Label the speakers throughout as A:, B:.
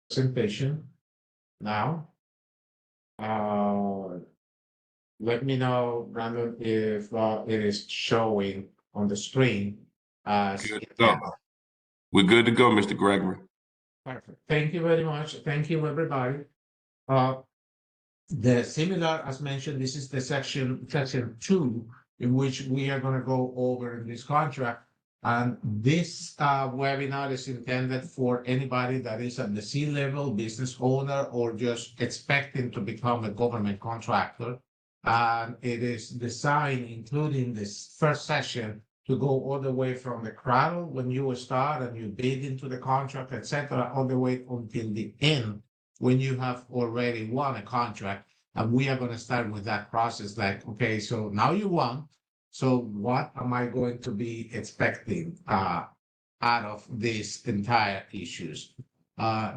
A: presentation now. Uh, Let me know, Brandon, if it is showing on the screen as
B: Good to go.
A: intended.
B: We're good to go, Mr. Gregory.
A: Perfect. Thank you very much. Thank you, everybody. Uh, the similar, as mentioned, this is the section 2, in which we are going to go over this contract. And this webinar is intended for anybody that is at the C-level, business owner, or just expecting to become a government contractor. And it is designed, including this first session, to go all the way from the cradle when you start and you bid into the contract, etc., all the way until the end when you have already won a contract. And we are going to start with that process like, okay, so now you won. So what am I going to be expecting out of these entire issues?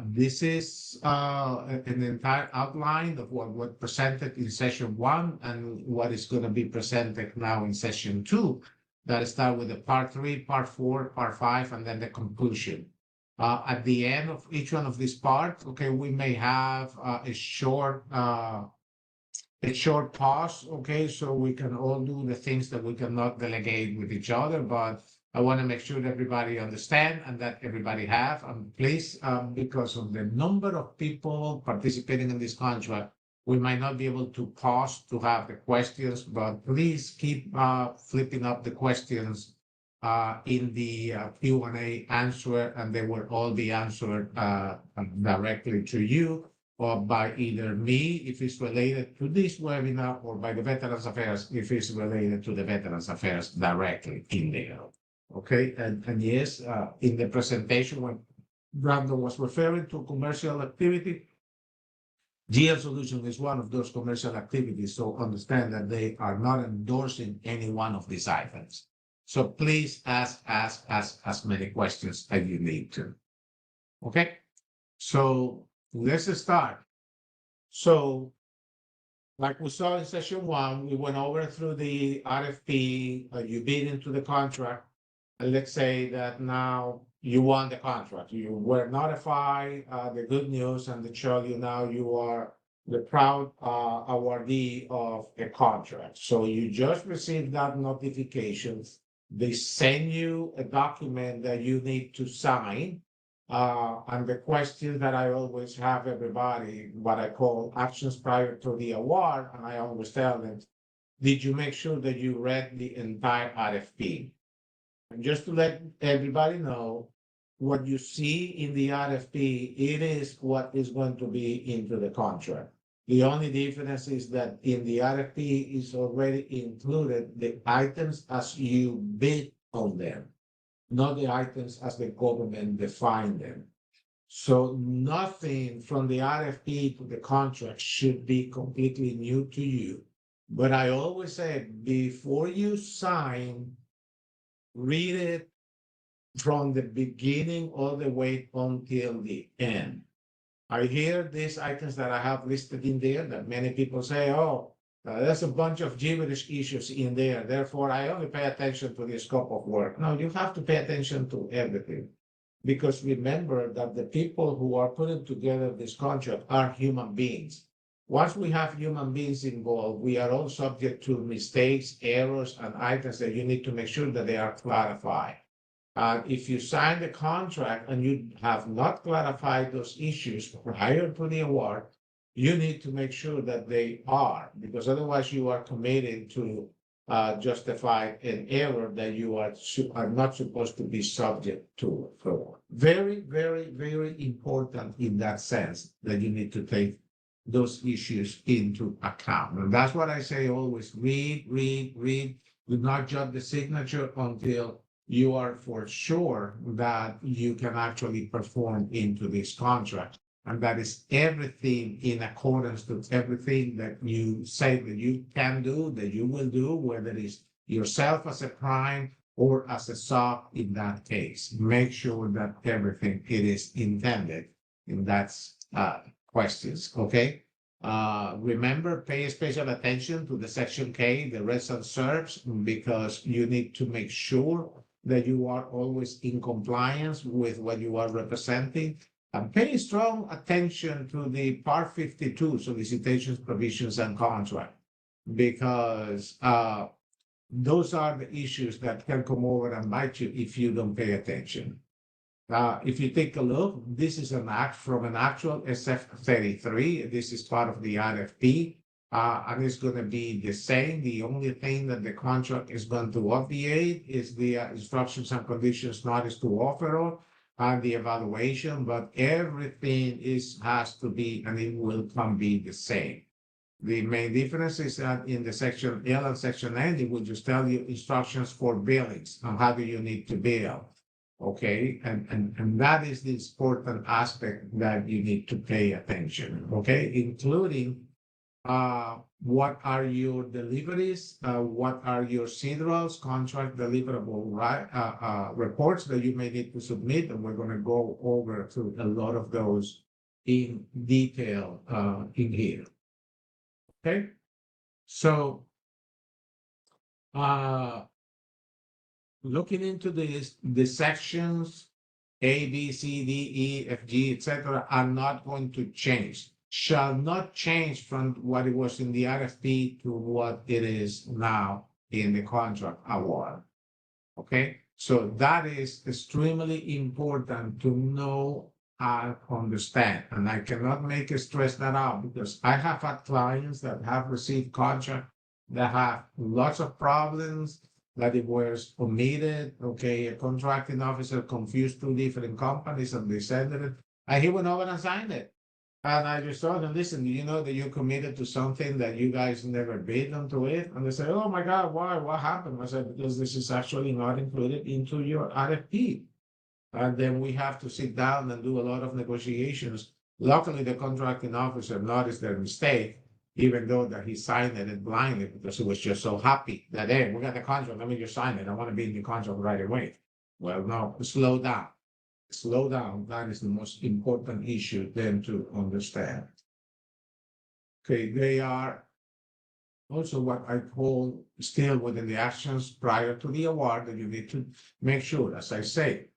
A: This is an entire outline of what presented in session 1 and what is going to be presented now in session 2. That start with the part 3, part 4, part 5, and then the conclusion. At the end of each one of these parts, okay, we may have a short pause, okay, so we can all do the things that we cannot delegate with each other, but I want to make sure that everybody understand and that everybody have, and please, because of the number of people participating in this contract, we might not be able to pause to have the questions, but please keep flipping up the questions in the Q&A answer, and they will all be answered directly to you or by either me if it's related to this webinar or by the Veterans Affairs if it's related to the Veterans Affairs directly in there. Okay, and yes, in the presentation when Brandon was referring to commercial activity, GL Solution is one of those commercial activities, so understand that they are not endorsing any one of these items. So please ask as many questions as you need to. Okay, so let's start. So, like we saw in session 1, we went over through the RFP, you bid into the contract, and let's say that now you won the contract. You were notified the good news, and they tell you now you are the proud awardee of a contract. So you just received that notification. They send you a document that you need to sign. And the question that I always have everybody, what I call actions prior to the award, and I always tell them, did you make sure that you read the entire RFP? And just to let everybody know, what you see in the RFP, it is what is going to be into the contract. The only difference is that in the RFP is already included the items as you bid on them, not the items as the government defined them. So nothing from the RFP to the contract should be completely new to you. But I always say, before you sign, read it from the beginning all the way until the end. I hear these items that I have listed in there that many people say, oh, there's a bunch of gibberish issues in there. Therefore, I only pay attention to the scope of work. No, you have to pay attention to everything. Because remember that the people who are putting together this contract are human beings. Once we have human beings involved, we are all subject to mistakes, errors, and items that you need to make sure that they are clarified. If you sign the contract and you have not clarified those issues prior to the award, you need to make sure that they are, because otherwise you are committing to justify an error that you are not supposed to be subject to. So very, very, very important in that sense that you need to take those issues into account. And that's what I say always, read. Do not judge the signature until you are for sure that you can actually perform into this contract. And that is everything in accordance to everything that you say that you can do, that you will do, whether it's yourself as a prime or as a sub in that case. Make sure that everything it is intended in that questions, okay? Remember, pay special attention to the section K, the res and serves, because you need to make sure that you are always in compliance with what you are representing. pay strong attention to the Part 52 solicitations, provisions, and contract, because those are the issues that can come over and bite you if you don't pay attention. If you take a look, this is an act from an actual SF-33. This is part of the RFP, and it's going to be the same. The only thing that the contract is going to obviate is the instructions and conditions notice to offer and the evaluation, but everything has to be, and it will come be the same. The main difference is that in the section L and section N, it will just tell you instructions for billings and how do you need to bill. Okay, and that is the important aspect that you need to pay attention, okay, including what are your deliveries, what are your CDROs, contract deliverable reports that you may need to submit, and we're going to go over to a lot of those in detail in here. Okay, so looking into the sections A, B, C, D, E, F, G, etc., are not going to change. Shall not change from what it was in the RFP to what it is now in the contract award. Okay, so that is extremely important to know and understand. And I cannot make it stress that out, because I have had clients that have received contract that have lots of problems, that it was omitted. Okay, a contracting officer confused two different companies and they sent it, and he went over and signed it. And I just told him, listen, do you know that you committed to something that you guys never bid onto it? And they said, oh my God, why? What happened? I said, because this is actually not included into your RFP. And then we have to sit down and do a lot of negotiations. Luckily, the contracting officer noticed their mistake, even though that he signed it blindly, because he was just so happy that, hey, we got the contract, let me just sign it. I want to be in the contract right away. Well, no, slow down. Slow down. That is the most important issue then to understand. Okay, they are also what I call still within the actions prior to the award that you need to make sure, as I say,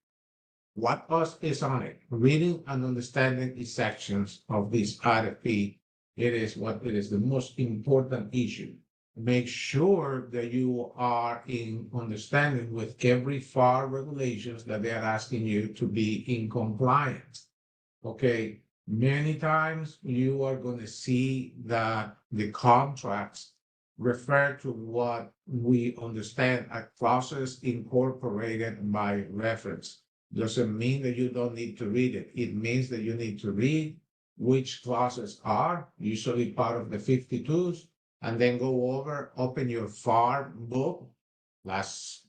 A: what else is on it. Reading and understanding the sections of this RFP, it is the most important issue. Make sure that you are in understanding with every FAR regulations that they are asking you to be in compliance. Okay, many times you are going to see that the contracts refer to what we understand as clauses incorporated by reference. Doesn't mean that you don't need to read it. It means that you need to read which clauses are usually part of the 52s, and then go over, open your FAR book. Last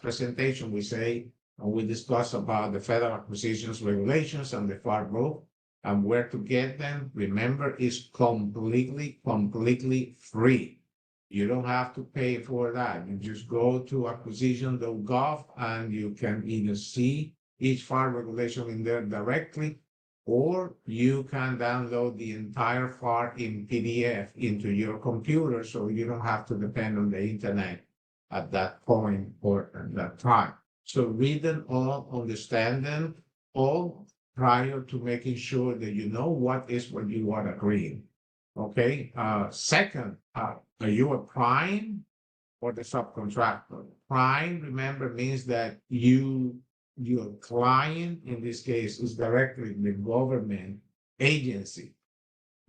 A: presentation, we discussed about the Federal Acquisitions Regulations and the FAR book and where to get them. Remember, it's completely free. You don't have to pay for that. You just go to acquisition.gov and you can either see each FAR regulation in there directly, or you can download the entire FAR in PDF into your computer, so you don't have to depend on the internet at that point or at that time. So read them all, understand them all prior to making sure that you know what you are agreeing. Okay. Second, are you a prime or the subcontractor? Prime, remember, means that your client in this case is directly the government agency.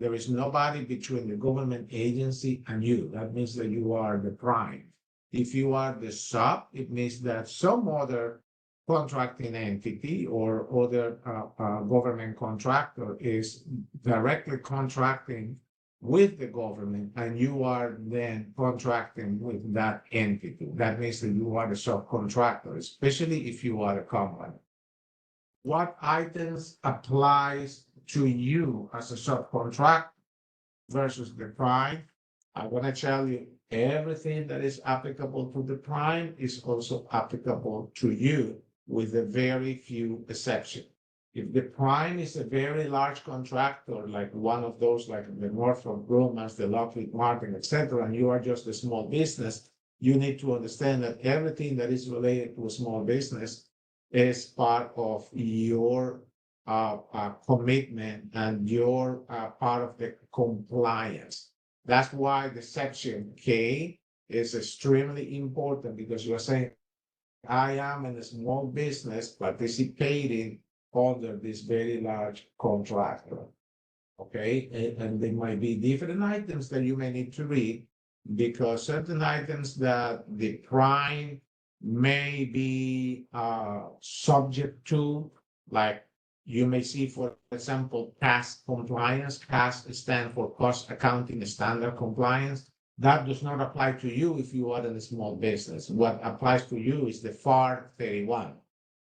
A: There is nobody between the government agency and you. That means that you are the prime. If you are the sub, it means that some other contracting entity or other government contractor is directly contracting with the government, and you are then contracting with that entity. That means that you are the subcontractor, especially if you are a company. What items applies to you as a subcontractor versus the prime? I want to tell you, everything that is applicable to the prime is also applicable to you, with a very few exceptions. If the prime is a very large contractor, like one of those, like the Northrop Grumman, the Lockheed Martin, etc., and you are just a small business, you need to understand that everything that is related to a small business is part of your commitment and you're part of the compliance. That's why the section K is extremely important because you're saying, I am in a small business participating under this very large contractor. Okay, and there might be different items that you may need to read because certain items that the prime may be subject to, like you may see, for example, CAS compliance. CAS stands for Cost Accounting Standard Compliance. That does not apply to you if you are in a small business. What applies to you is the FAR 31.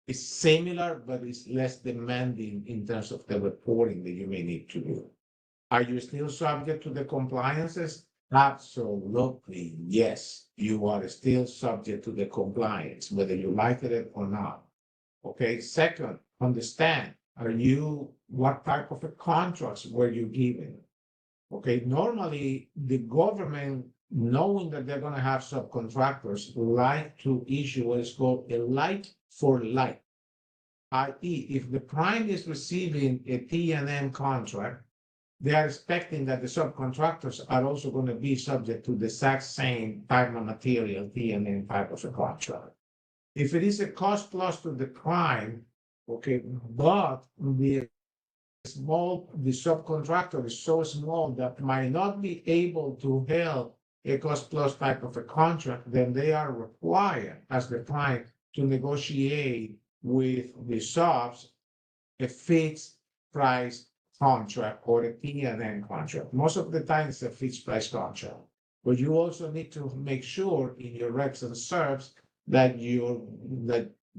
A: It's similar, but it's less demanding in terms of the reporting that you may need to do. Are you still subject to the compliances? Absolutely, yes. You are still subject to the compliance, whether you like it or not. Okay, second, understand, what type of a contracts were you given? Okay, normally the government, knowing that they're gonna have subcontractors, like to issue what is called a like for like. i.e., if the prime is receiving a T&M contract, they are expecting that the subcontractors are also going to be subject to the exact same type of material T&M type of a contract. If it is a cost plus to the prime, okay, but the subcontractor is so small that might not be able to help a cost plus type of a contract, then they are required as the prime to negotiate with the subs a fixed price contract or a T&M contract. Most of the time it's a fixed price contract, but you also need to make sure in your reps and serves that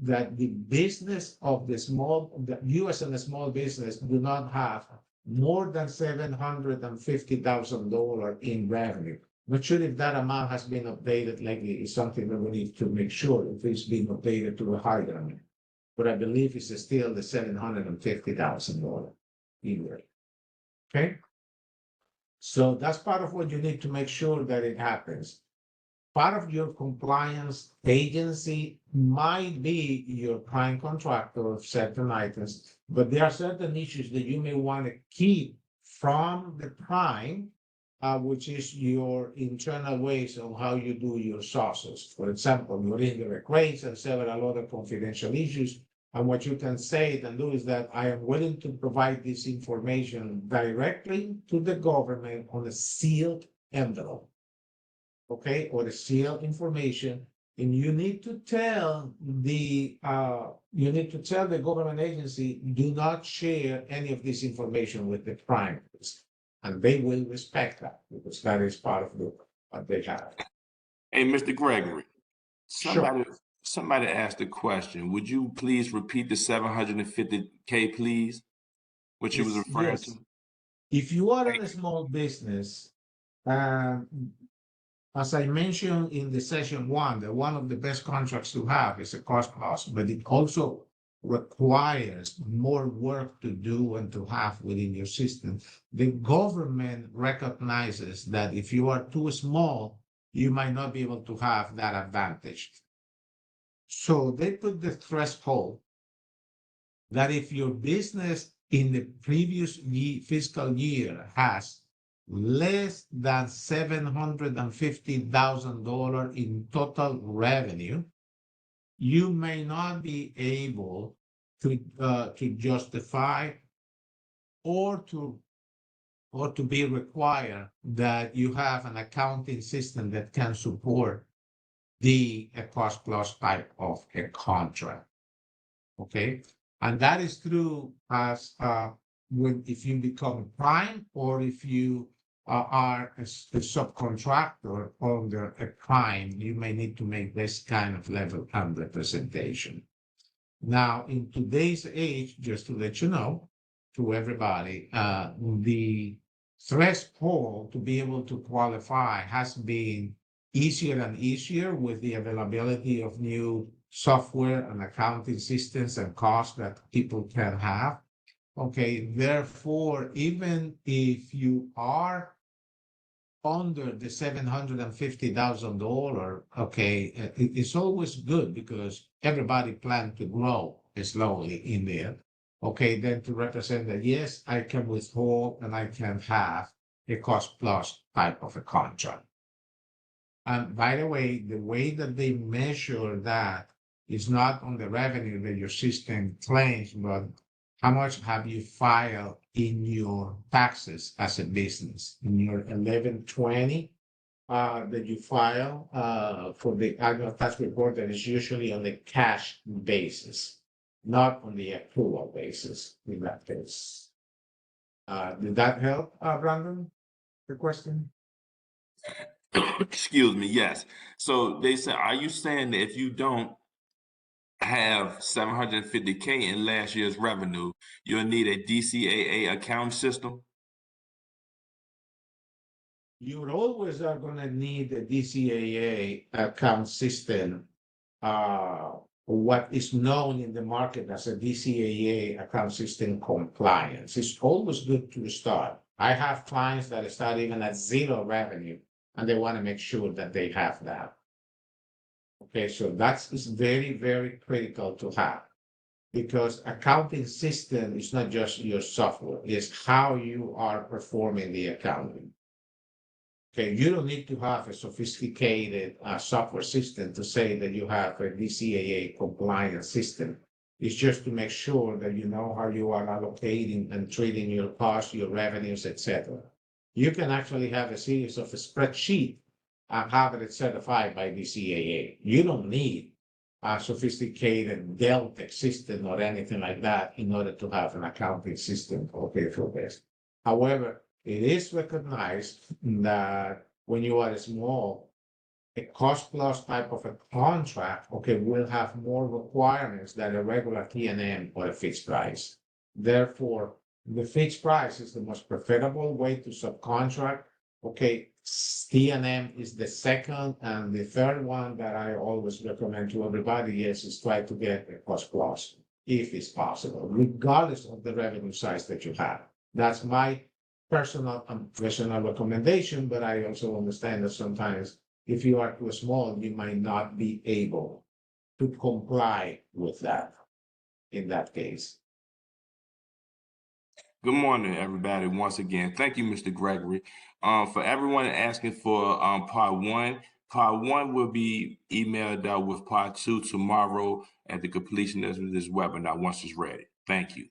A: that the business of you as a small business do not have more than $750,000 in revenue. Not sure if that amount has been updated lately. Is something that we need to make sure if it's been updated to a higher amount. But I believe it's still the $750,000 year. Okay, so that's part of what you need to make sure that it happens. Part of your compliance agency might be your prime contractor of certain items, but there are certain issues that you may want to keep from the prime, which is your internal ways of how you do your sources. For example, your indirect rates and several other confidential issues. And what you can say and do is that I am willing to provide this information directly to the government on a sealed envelope. Okay, or the sealed information, and you need to tell the government agency, do not share any of this information with the primaries, and they will respect that because that is part of what they have.
B: Hey, Mr. Gregory,
A: Sure.
B: somebody asked a question. Would you please repeat the 750K, please? What you was referring
A: Yes.
B: to?
A: If you are in a small business, as I mentioned in the session one, that one of the best contracts to have is a cost plus, but it also requires more work to do and to have within your system. The government recognizes that if you are too small, you might not be able to have that advantage. So they put the threshold that if your business in the previous fiscal year has less than $750,000 in total revenue, you may not be able to justify or to be required that you have an accounting system that can support the cost plus type of a contract. Okay, and that is true as if you become prime or if you are a subcontractor under a prime, you may need to make this kind of level and representation. Now, in today's age, just to let you know, to everybody, the threshold to be able to qualify has been easier and easier with the availability of new software and accounting systems and costs that people can have. Okay, therefore, even if you are under the $750,000, okay, it's always good because everybody plans to grow slowly in there. okay, then to represent that, yes, I can withhold and I can have a cost plus type of a contract. And by the way that they measure that is not on the revenue that your system claims, but how much have you filed in your taxes as a business in your 1120 that you file for the annual tax report that is usually on the cash basis, not on the accrual basis in that case. Did that help, Brandon? The question?
B: Excuse me, yes. So they said, are you saying that if you don't have 750K in last year's revenue, you'll need a DCAA account system?
A: You always are gonna need a DCAA account system, what is known in the market as a DCAA account system compliance. It's always good to start. I have clients that start even at zero revenue, and they want to make sure that they have that. Okay, so is very, very critical to have, because accounting system is not just your software, it's how you are performing the accounting. Okay, you don't need to have a sophisticated software system to say that you have a DCAA compliance system. It's just to make sure that you know how you are allocating and treating your costs, your revenues, etc. You can actually have a series of a spreadsheet and have it certified by DCAA. You don't need a sophisticated Deltek system or anything like that in order to have an accounting system, okay, for this. However, it is recognized that when you are small, a cost plus type of a contract, okay, will have more requirements than a regular T&M or a fixed price. Therefore, the fixed price is the most preferable way to subcontract. Okay, T&M is the second, and the third one that I always recommend to everybody is try to get a cost plus if it's possible, regardless of the revenue size that you have. That's my personal and professional recommendation, but I also understand that sometimes if you are too small, you might not be able to comply with that in that case.
B: Good morning, everybody. Once again, thank you, Mr. Gregory. For everyone asking for part one will be emailed out with part two tomorrow at the completion of this webinar once it's ready. Thank you.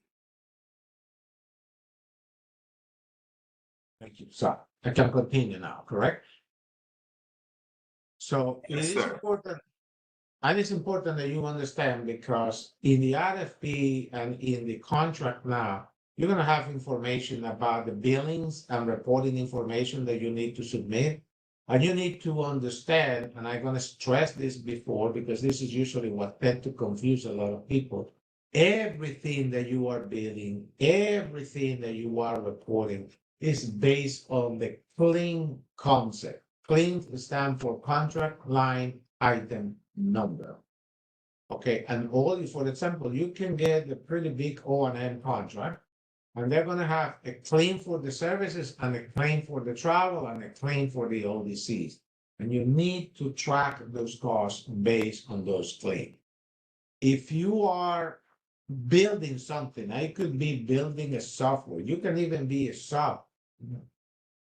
A: Thank you. So I can continue now, correct? So
B: Yes,
A: it is
B: sir.
A: important, and it's important that you understand, because in the RFP and in the contract now, you're going to have information about the billings and reporting information that you need to submit. And you need to understand, and I'm going to stress this before, because this is usually what tends to confuse a lot of people. Everything that you are billing, everything that you are reporting is based on the CLIN concept. CLIN stands for contract line item number. Okay, and for example, you can get a pretty big O&M contract, and they're going to have a claim for the services and a claim for the travel and a claim for the ODCs. And you need to track those costs based on those claims. If you are building something, I could be building a software. You can even be a sub,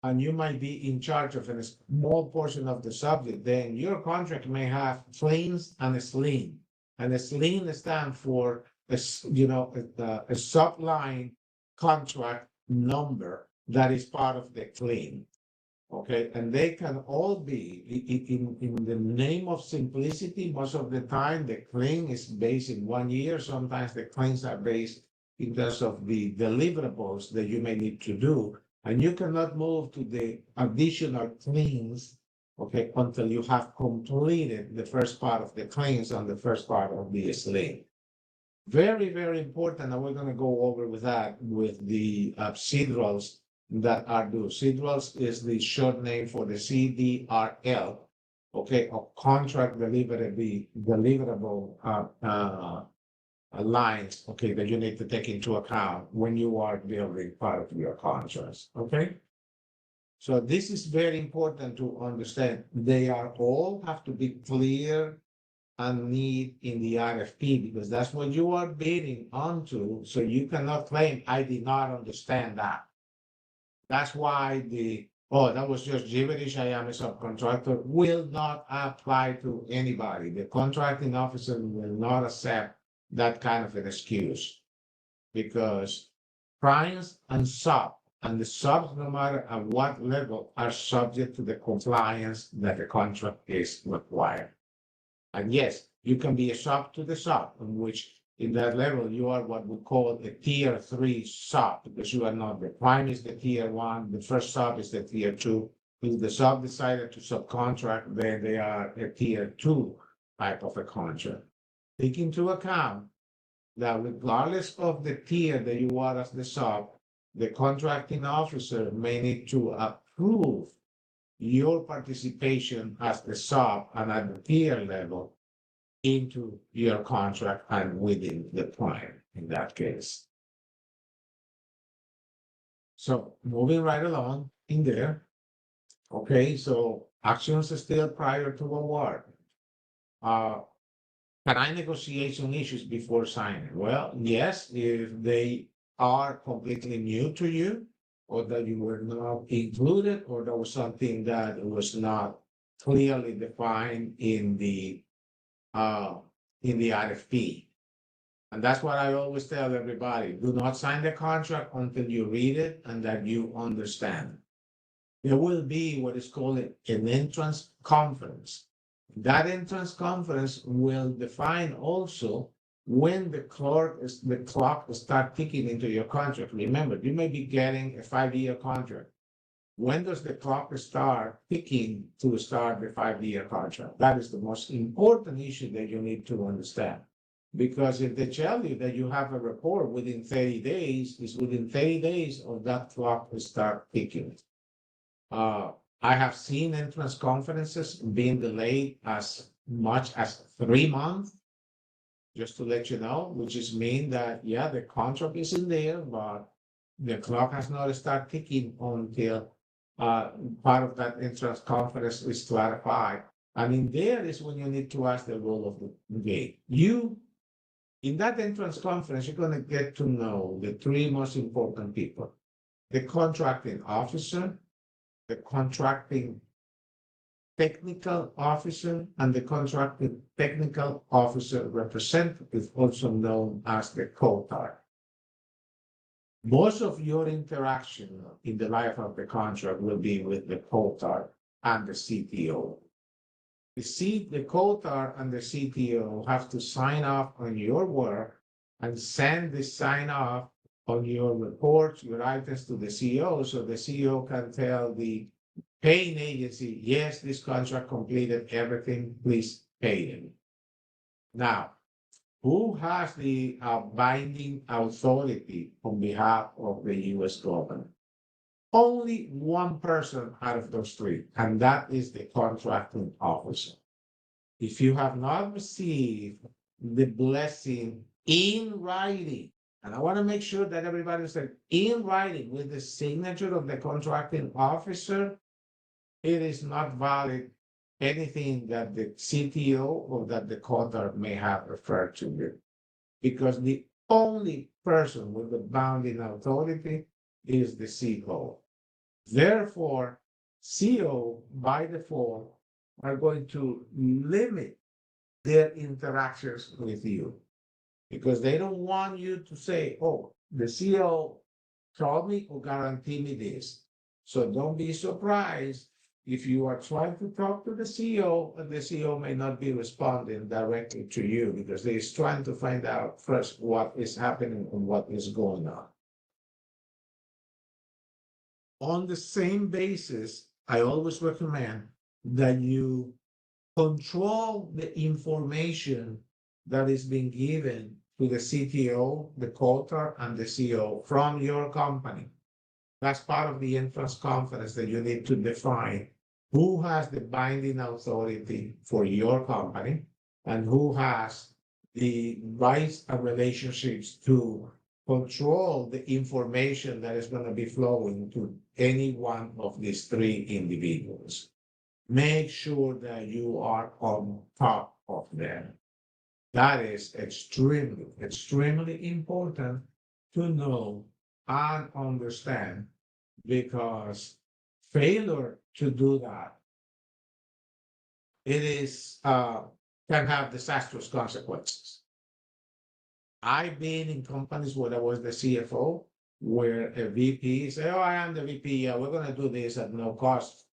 A: and you might be in charge of a small portion of the subject. Then your contract may have claims and a SLIN. And a SLIN stands for a subline contract number that is part of the claim. Okay, and they can all be in the name of simplicity. Most of the time, the claim is based in 1 year. Sometimes the claims are based in terms of the deliverables that you may need to do. And you cannot move to the additional claims, okay, until you have completed the first part of the claims and the first part of the SLA. Very, very important, and we're going to go over with that with the CDRLs that are due. CDRLs is the short name for the CDRL, okay, of contract deliverable lines, okay, that you need to take into account when you are building part of your contracts, okay? So this is very important to understand. They are all have to be clear and need in the RFP because that's what you are bidding onto. So you cannot claim, I did not understand that. That's why that was just gibberish, I am a subcontractor, will not apply to anybody. The contracting officer will not accept that kind of an excuse because primes and sub, and the subs, no matter at what level, are subject to the compliance that the contract is required. And yes, you can be a sub to the sub, in which in that level you are what we call a tier 3 sub, because you are not the prime is the tier 1, the first sub is the tier 2. If the sub decided to subcontract, then they are a tier 2 type of a contract. Take into account that regardless of the tier that you are as the sub, the contracting officer may need to approve your participation as the sub and at the tier level into your contract and within the prime in that case. So moving right along in there. Okay, so actions still prior to award. Can I negotiation issues before signing? Well, yes, if they are completely new to you, or that you were not included, or there was something that was not clearly defined in the RFP. And that's what I always tell everybody. Do not sign the contract until you read it and that you understand. There will be what is called an entrance conference. That entrance conference will define also when the clock start ticking into your contract. Remember, you may be getting a 5-year contract. When does the clock start ticking to start the 5-year contract? That is the most important issue that you need to understand. Because if they tell you that you have a report within 30 days, it's within 30 days of that clock to start ticking. I have seen entrance conferences being delayed as much as 3 months, just to let you know, which is mean that, yeah, the contract is in there, but the clock has not started ticking until part of that entrance conference is clarified. And in there is when you need to ask the role of the gate. In that entrance conference, you're going to get to know the 3 most important people: the contracting officer, the contracting technical officer, and the contracting technical officer representative, also known as the COTAR. Most of your interaction in the life of the contract will be with the COTAR and the CTO. The COTAR and the CTO have to sign off on your work and send the sign off on your reports, your items to the CEO, so the CEO can tell the paying agency, yes, this contract completed everything, please pay them. Now, who has the binding authority on behalf of the US government? Only one person out of those 3, and that is the contracting officer. If you have not received the blessing in writing, and I want to make sure that everybody said in writing with the signature of the contracting officer, it is not valid anything that the CTO or that the COTAR may have referred to you. Because the only person with the bounding authority is the CO. Therefore, CO by default are going to limit their interactions with you because they don't want you to say, oh, the CO told me or guaranteed me this. So don't be surprised if you are trying to talk to the CEO and the CEO may not be responding directly to you because they is trying to find out first what is happening and what is going on. On the same basis, I always recommend that you control the information that is being given to the CTO, the COTAR, and the CEO from your company. That's part of the entrance conference that you need to define who has the binding authority for your company and who has the rights and relationships to control the information that is going to be flowing to any one of these 3 individuals. Make sure that you are on top of them. That is extremely, extremely important to know and understand, because failure to do that, it is can have disastrous consequences. I've been in companies where I was the CFO, where a VP say, "Oh, I am the VP. Yeah, we're going to do this at no cost."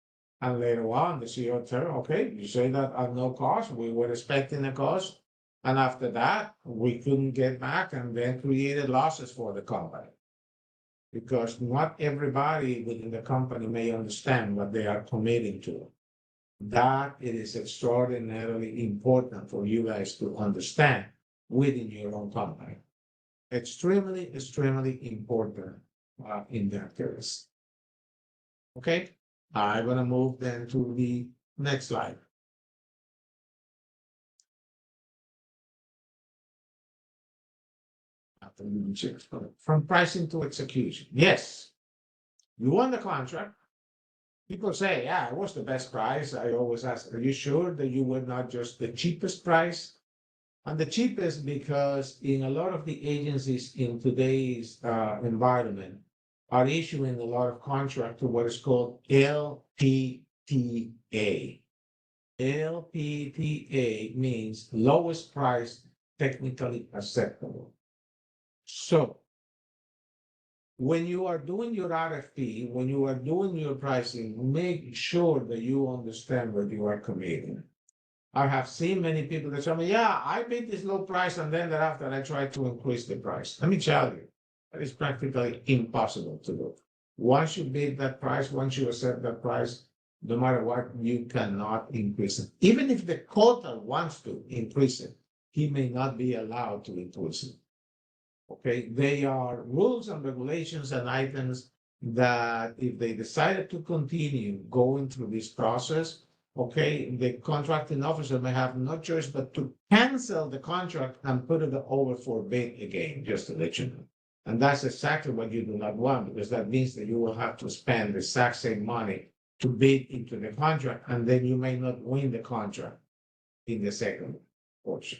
A: And later on, the CEO tell, "Okay, you say that at no cost. We were expecting a cost." And after that, we couldn't get back and then created losses for the company, because not everybody within the company may understand what they are committing to. That it is extraordinarily important for you guys to understand within your own company. Extremely, extremely important in that case. Okay, I'm gonna move then to the next slide. From pricing to execution. Yes, you won the contract. People say, "Yeah, it was the best price." I always ask, "Are you sure that you were not just the cheapest price?" And the cheapest, because in a lot of the agencies in today's environment are issuing a lot of contract to what is called LPTA. LPTA means lowest price technically acceptable. So when you are doing your RFP, when you are doing your pricing, make sure that you understand what you are committing. I have seen many people that tell me, "Yeah, I bid this low price, and then thereafter I try to increase the price." Let me tell you, that is practically impossible to do. Once you bid that price, once you accept that price, no matter what, you cannot increase it. Even if the quota wants to increase it, he may not be allowed to increase it. Okay, they are rules and regulations and items that if they decided to continue going through this process, okay, the contracting officer may have no choice but to cancel the contract and put it over for bid again, just to let you know. And that's exactly what you do not want, because that means that you will have to spend the exact same money to bid into the contract, and then you may not win the contract in the second portion.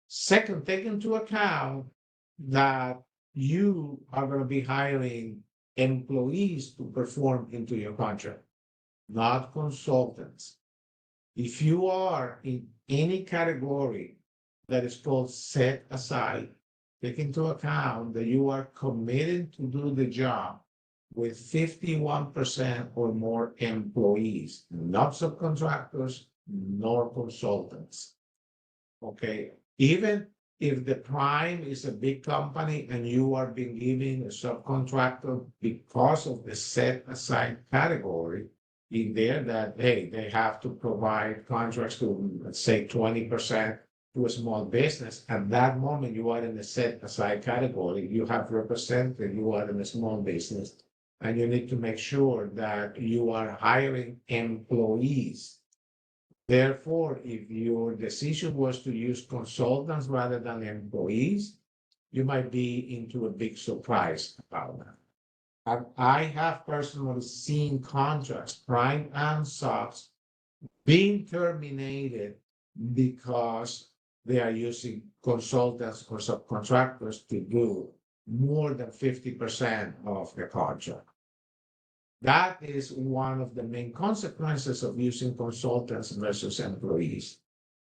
A: Second, take into account that you are going to be hiring employees to perform into your contract, not consultants. If you are in any category that is called set aside, take into account that you are committed to do the job with 51% or more employees, not subcontractors, nor consultants. Okay, even if the prime is a big company and you are being given a subcontractor because of the set aside category in there that, hey, they have to provide contracts to, let's say, 20% to a small business. At that moment, you are in the set aside category. You have represented, you are in a small business, and you need to make sure that you are hiring employees. Therefore, if your decision was to use consultants rather than employees, you might be into a big surprise about that. I have personally seen contracts, prime and subs, being terminated because they are using consultants or subcontractors to do more than 50% of the contract. That is one of the main consequences of using consultants versus employees.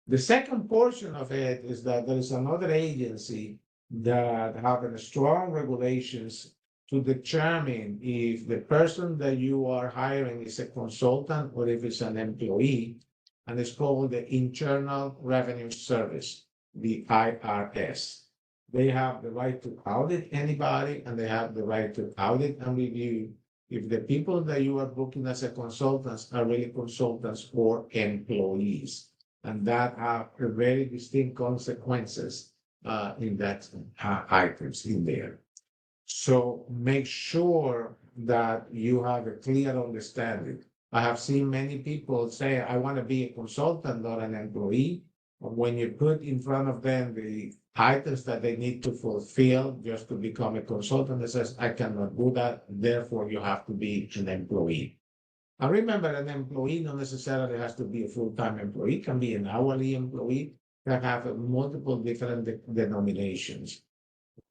A: The second portion of it is that there is another agency that have strong regulations to determine if the person that you are hiring is a consultant or if it's an employee, and it's called the Internal Revenue Service, the IRS. They have the right to audit anybody, and they have the right to audit and review if the people that you are booking as a consultants are really consultants or employees. And that have very distinct consequences in that items in there. So make sure that you have a clear understanding. I have seen many people say, "I want to be a consultant, not an employee." But when you put in front of them the items that they need to fulfill just to become a consultant, they says, "I cannot do that. Therefore, you have to be an employee." I remember an employee not necessarily has to be a full-time employee, can be an hourly employee that have multiple different denominations.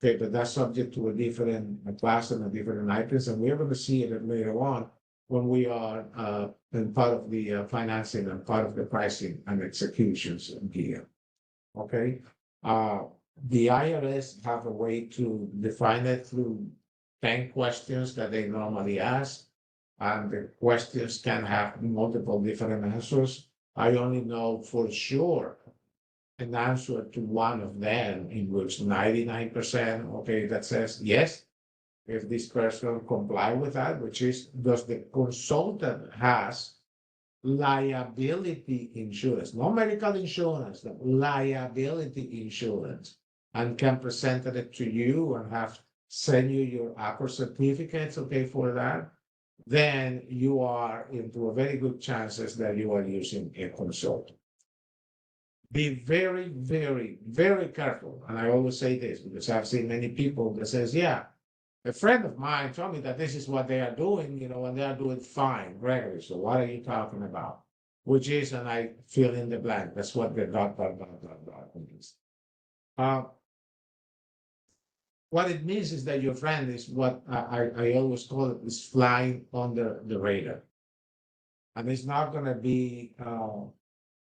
A: Okay, but that's subject to a different class and a different items, and we're going to see it later on when we are in part of the financing and part of the pricing and executions here. Okay, the IRS have a way to define it through 10 questions that they normally ask, and the questions can have multiple different answers. I only know for sure an answer to one of them in which 99%, okay, that says yes, if this person comply with that, which is, does the consultant has liability insurance, no medical insurance, but liability insurance, and can present it to you and have send you your ACOR certificates, okay, for that, then you are into a very good chances that you are using a consultant. Be very, very, very careful. And I always say this because I've seen many people that says, yeah, a friend of mine told me that this is what they are doing, and they are doing fine, regularly. So what are you talking about? Which is, and I fill in the blank. That's what the dot means. What it means is that your friend is what I always call it is flying under the radar. And it's not going to be,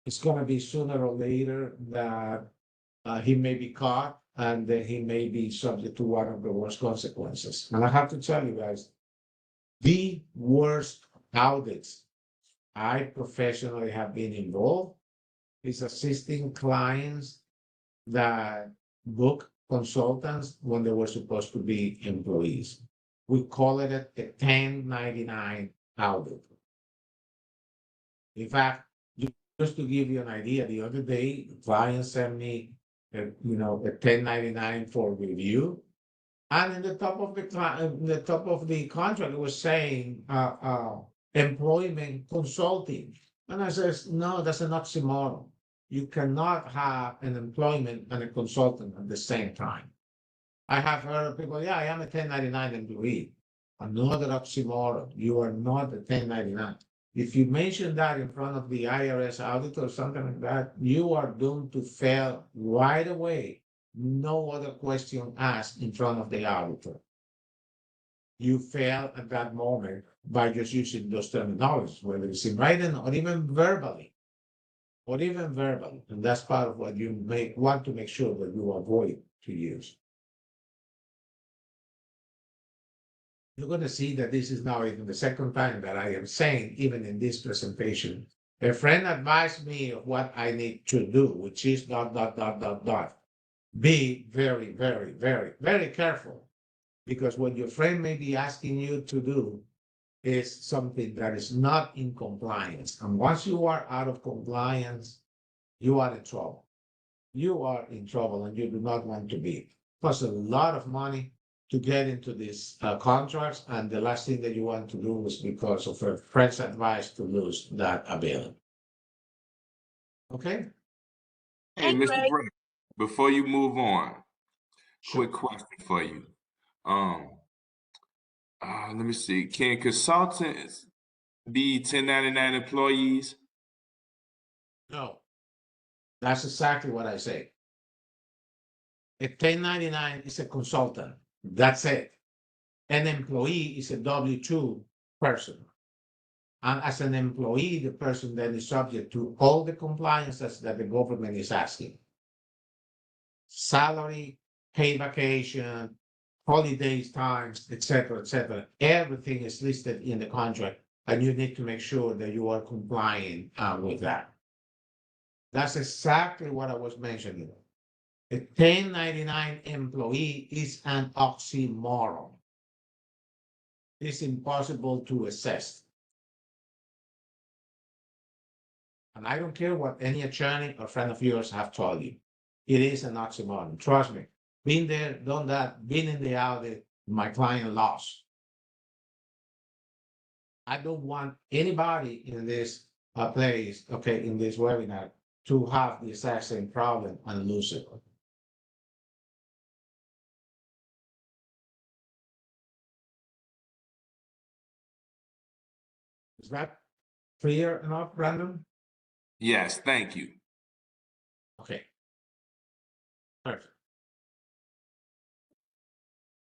A: it's going to be sooner or later that he may be caught and then he may be subject to one of the worst consequences. And I have to tell you guys, the worst audits I professionally have been involved is assisting clients that book consultants when they were supposed to be employees. We call it a 1099 audit. In fact, just to give you an idea, the other day, the client sent me a 1099 for review. And in the top of the contract, it was saying employment consulting. And I says, no, that's an oxymoron. You cannot have an employment and a consultant at the same time. I have heard of people, yeah, I am a 1099 employee. Another oxymoron. You are not a 1099. If you mention that in front of the IRS audit or something like that, you are doomed to fail right away. No other question asked in front of the auditor. You fail at that moment by just using those terminologies, whether it's in writing or even verbally. And that's part of what you may want to make sure that you avoid to use. You're going to see that this is now even the second time that I am saying, even in this presentation, a friend advised me of what I need to do, which is ... Be very, very, very, very careful, because what your friend may be asking you to do is something that is not in compliance. And once you are out of compliance, you are in trouble. You are in trouble and you do not want to be. Plus a lot of money to get into these contracts, and the last thing that you want to do is because of a friend's advice to lose that ability. Okay?
B: Hey, Mr. Gray, before you move on,
A: Sure.
B: quick question for you. Let me see. Can consultants be 1099 employees?
A: No, that's exactly what I say. A 1099 is a consultant. That's it. An employee is a W-2 person. And as an employee, the person then is subject to all the compliances that the government is asking. Salary, paid vacation, holidays, times, etc., etc. Everything is listed in the contract, and you need to make sure that you are complying with that. That's exactly what I was mentioning. A 1099 employee is an oxymoron. It's impossible to assess. And I don't care what any attorney or friend of yours have told you. It is an oxymoron. Trust me. Been there, done that, been in the audit, my client lost. I don't want anybody in this place, okay, in this webinar, to have the exact same problem and lose it. Is that clear enough, Brandon?
B: Yes, thank you.
A: Okay. Perfect.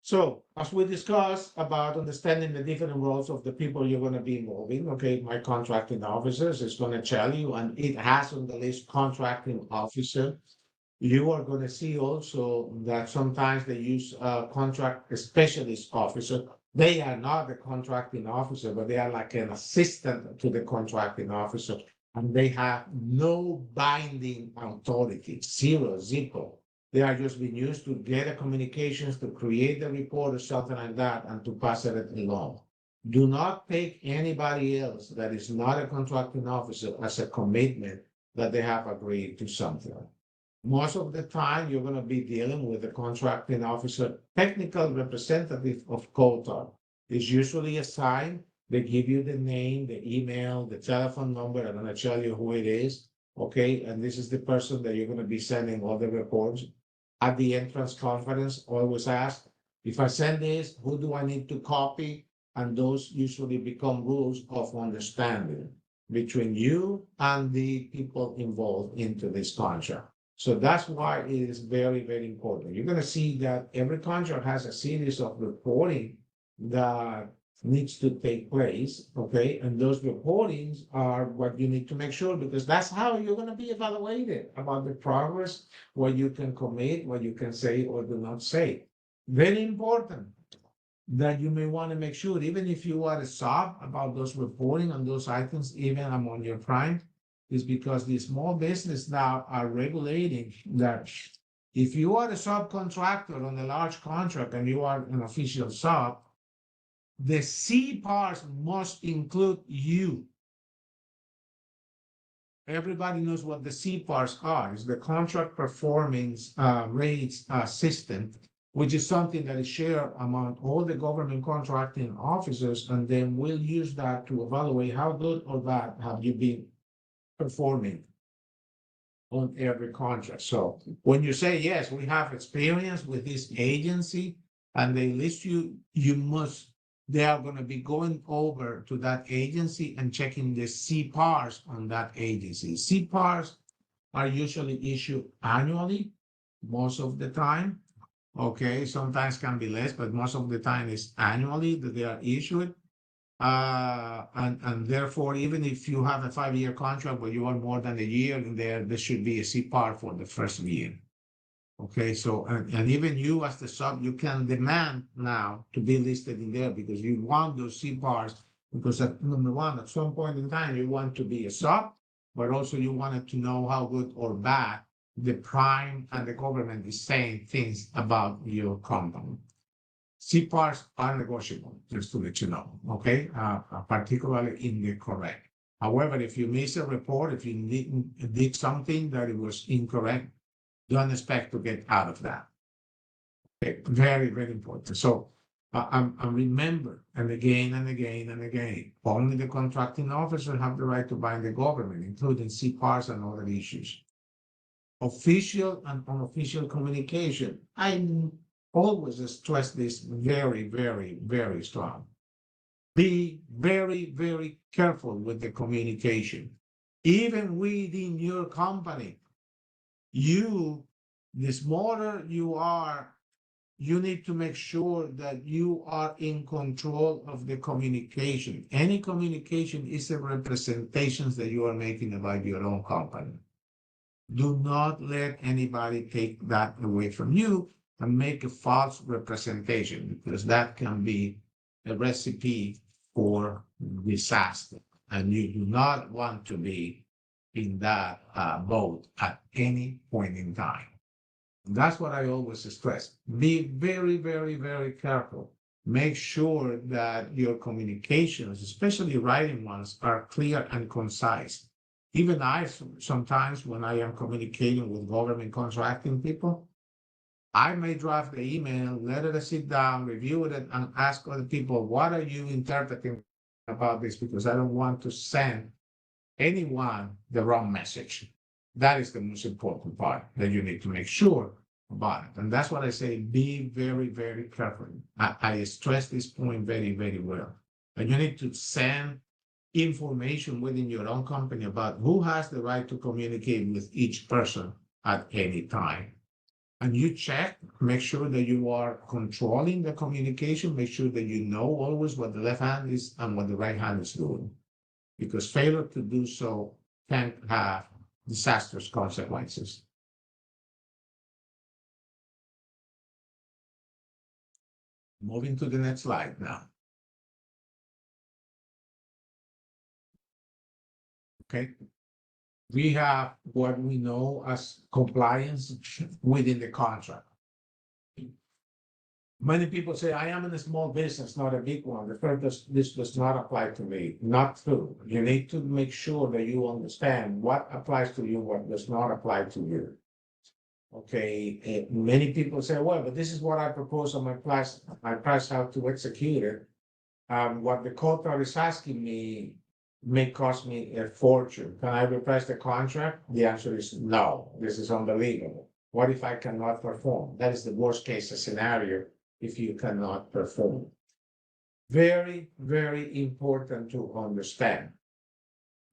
A: So as we discussed about understanding the different roles of the people you're going to be involving, okay, my contracting officers is going to tell you, and it has on the list contracting officer. You are going to see also that sometimes they use contract specialist officer. They are not the contracting officer, but they are like an assistant to the contracting officer, and they have no binding authority, zero. They are just being used to get the communications, to create the report or something like that, and to pass it along. Do not take anybody else that is not a contracting officer as a commitment that they have agreed to something. Most of the time, you're going to be dealing with the contracting officer, technical representative of Qatar is usually assigned. They give you the name, the email, the telephone number. I'm going to tell you who it is. Okay. And this is the person that you're going to be sending all the reports. At the entrance conference, always ask, if I send this, who do I need to copy? And those usually become rules of understanding between you and the people involved into this contract. So that's why it is very, very important. You're going to see that every contract has a series of reporting that needs to take place, okay? And those reportings are what you need to make sure, because that's how you're going to be evaluated about the progress, what you can commit, what you can say or do not say. Very important that you may want to make sure, even if you are a sub, about those reporting on those items, even among your prime, is because the small business now are regulating that if you are a subcontractor on a large contract and you are an official sub, the C parts must include you. Everybody knows what the C parts are. It's the contract performance rates system, which is something that is shared among all the government contracting officers, and then we'll use that to evaluate how good or bad have you been performing on every contract. So when you say, yes, we have experience with this agency, and they list you, they are going to be going over to that agency and checking the CPARs on that agency. CPARs are usually issued annually, most of the time. Okay, sometimes can be less, but most of the time it's annually that they are issued. And therefore, even if you have a 5-year contract, but you are more than a year in there should be a CPAR for the first year. Okay, so, and even you as the sub, you can demand now to be listed in there because you want those CPARs, because number one, at some point in time, you want to be a sub, but also you wanted to know how good or bad the prime and the government is saying things about your company. CPARs are negotiable, just to let you know, okay? Particularly in the correct. However, if you miss a report, if you did something that it was incorrect, don't expect to get out of that. Okay, very, very important. So I remember, and again, only the contracting officer have the right to bind the government, including CPARs and other issues. Official and unofficial communication. I always stress this very, very, very strong. Be very, very careful with the communication. Even within your company, the smaller you are, you need to make sure that you are in control of the communication. Any communication is a representation that you are making about your own company. Do not let anybody take that away from you and make a false representation, because that can be a recipe for disaster. And you do not want to be in that boat at any point in time. That's what I always stress. Be very, very, very careful. Make sure that your communications, especially writing ones, are clear and concise. Even I, sometimes when I am communicating with government contracting people, I may draft the email, let it sit down, review it, and ask other people, what are you interpreting about this? Because I don't want to send anyone the wrong message. That is the most important part that you need to make sure about it. And that's what I say, be very, very careful. I stress this point very, very well. And you need to send information within your own company about who has the right to communicate with each person at any time. And you check, make sure that you are controlling the communication, make sure that you know always what the left hand is and what the right hand is doing. Because failure to do so can have disastrous consequences. Moving to the next slide now. Okay. We have what we know as compliance within the contract. Many people say, I am in a small business, not a big one. This does not apply to me. Not true. You need to make sure that you understand what applies to you, what does not apply to you. Okay, many people say, well, but this is what I propose on my price how to execute it. What the quota is asking me may cost me a fortune. Can I reprice the contract? The answer is no. This is unbelievable. What if I cannot perform? That is the worst case scenario if you cannot perform. Very, very important to understand,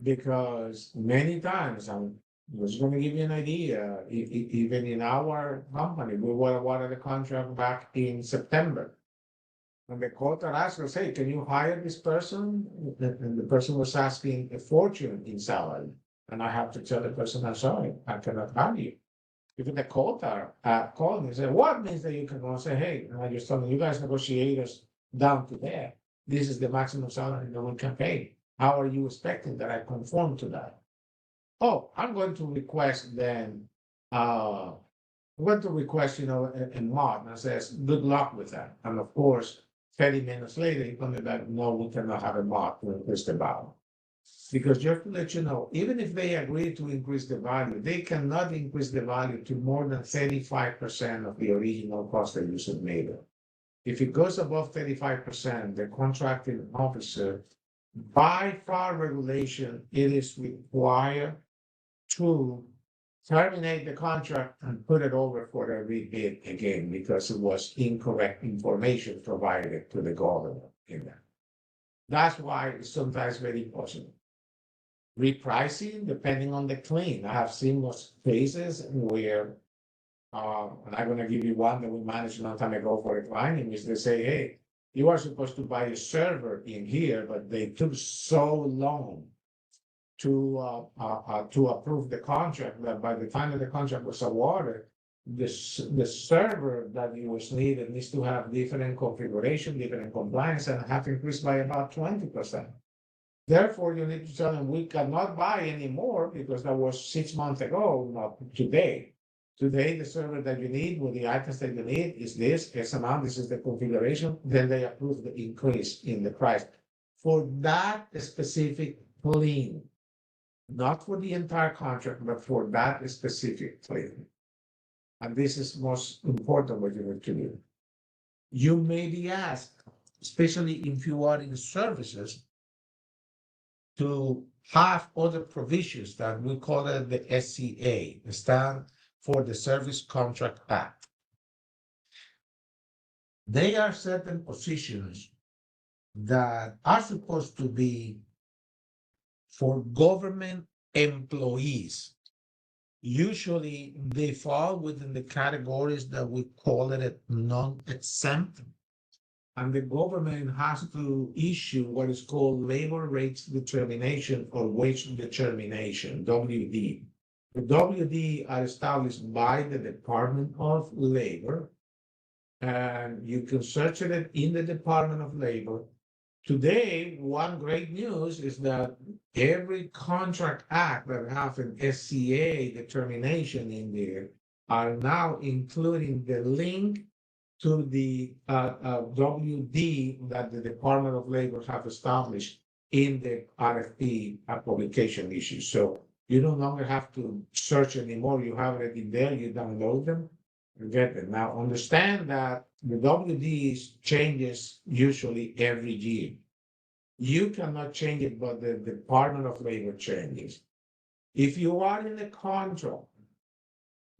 A: because many times, I'm just going to give you an idea, even in our company, we were awarded a contract back in September. And the quota asked us, hey, can you hire this person? And the person was asking a fortune in salary. And I have to tell the person, I'm sorry, I cannot hire you. Even the quota called me and said, what means that you can go and say, hey, and I just told them, you guys negotiate us down to there. This is the maximum salary that we can pay. How are you expecting that I conform to that? Oh, I'm going to request then, I'm going to request, a mod. And I says, good luck with that. And of course, 30 minutes later, he told me that, no, we cannot have a mod to increase the value. Because just to let you know, even if they agree to increase the value, they cannot increase the value to more than 35% of the original cost that you submitted. If it goes above 35%, the contracting officer, by far regulation, it is required to terminate the contract and put it over for a rebid again, because it was incorrect information provided to the government in that. That's why it's sometimes very possible. Repricing, depending on the claim. I have seen those cases where, and I'm going to give you one that we managed a long time ago for a client, in which they say, hey, you are supposed to buy a server in here, but they took so long to approve the contract that by the time that the contract was awarded, the server that it was needed needs to have different configuration, different compliance, and have increased by about 20%. Therefore, you need to tell them we cannot buy anymore because that was 6 months ago, not today. Today, the server that you need with the items that you need is this X amount. This is the configuration. Then they approve the increase in the price for that specific claim, not for the entire contract, but for that specific claim. And this is most important what you need to do. You may be asked, especially if you are in services, to have other provisions that we call it the SCA, the stand for the Service Contract Act. They are certain positions that are supposed to be for government employees. Usually they fall within the categories that we call it non-exempt. And the government has to issue what is called labor rates determination or wage determination, WD. The WD are established by the Department of Labor, and you can search it in the Department of Labor. Today, one great news is that every contract act that have an SCA determination in there are now including the link to the WD that the Department of Labor have established in the RFP publication issue. So you no longer have to search anymore. You have it in there, you download them, and get it. Now understand that the WD changes usually every year. You cannot change it, but the Department of Labor changes. If you are in a contract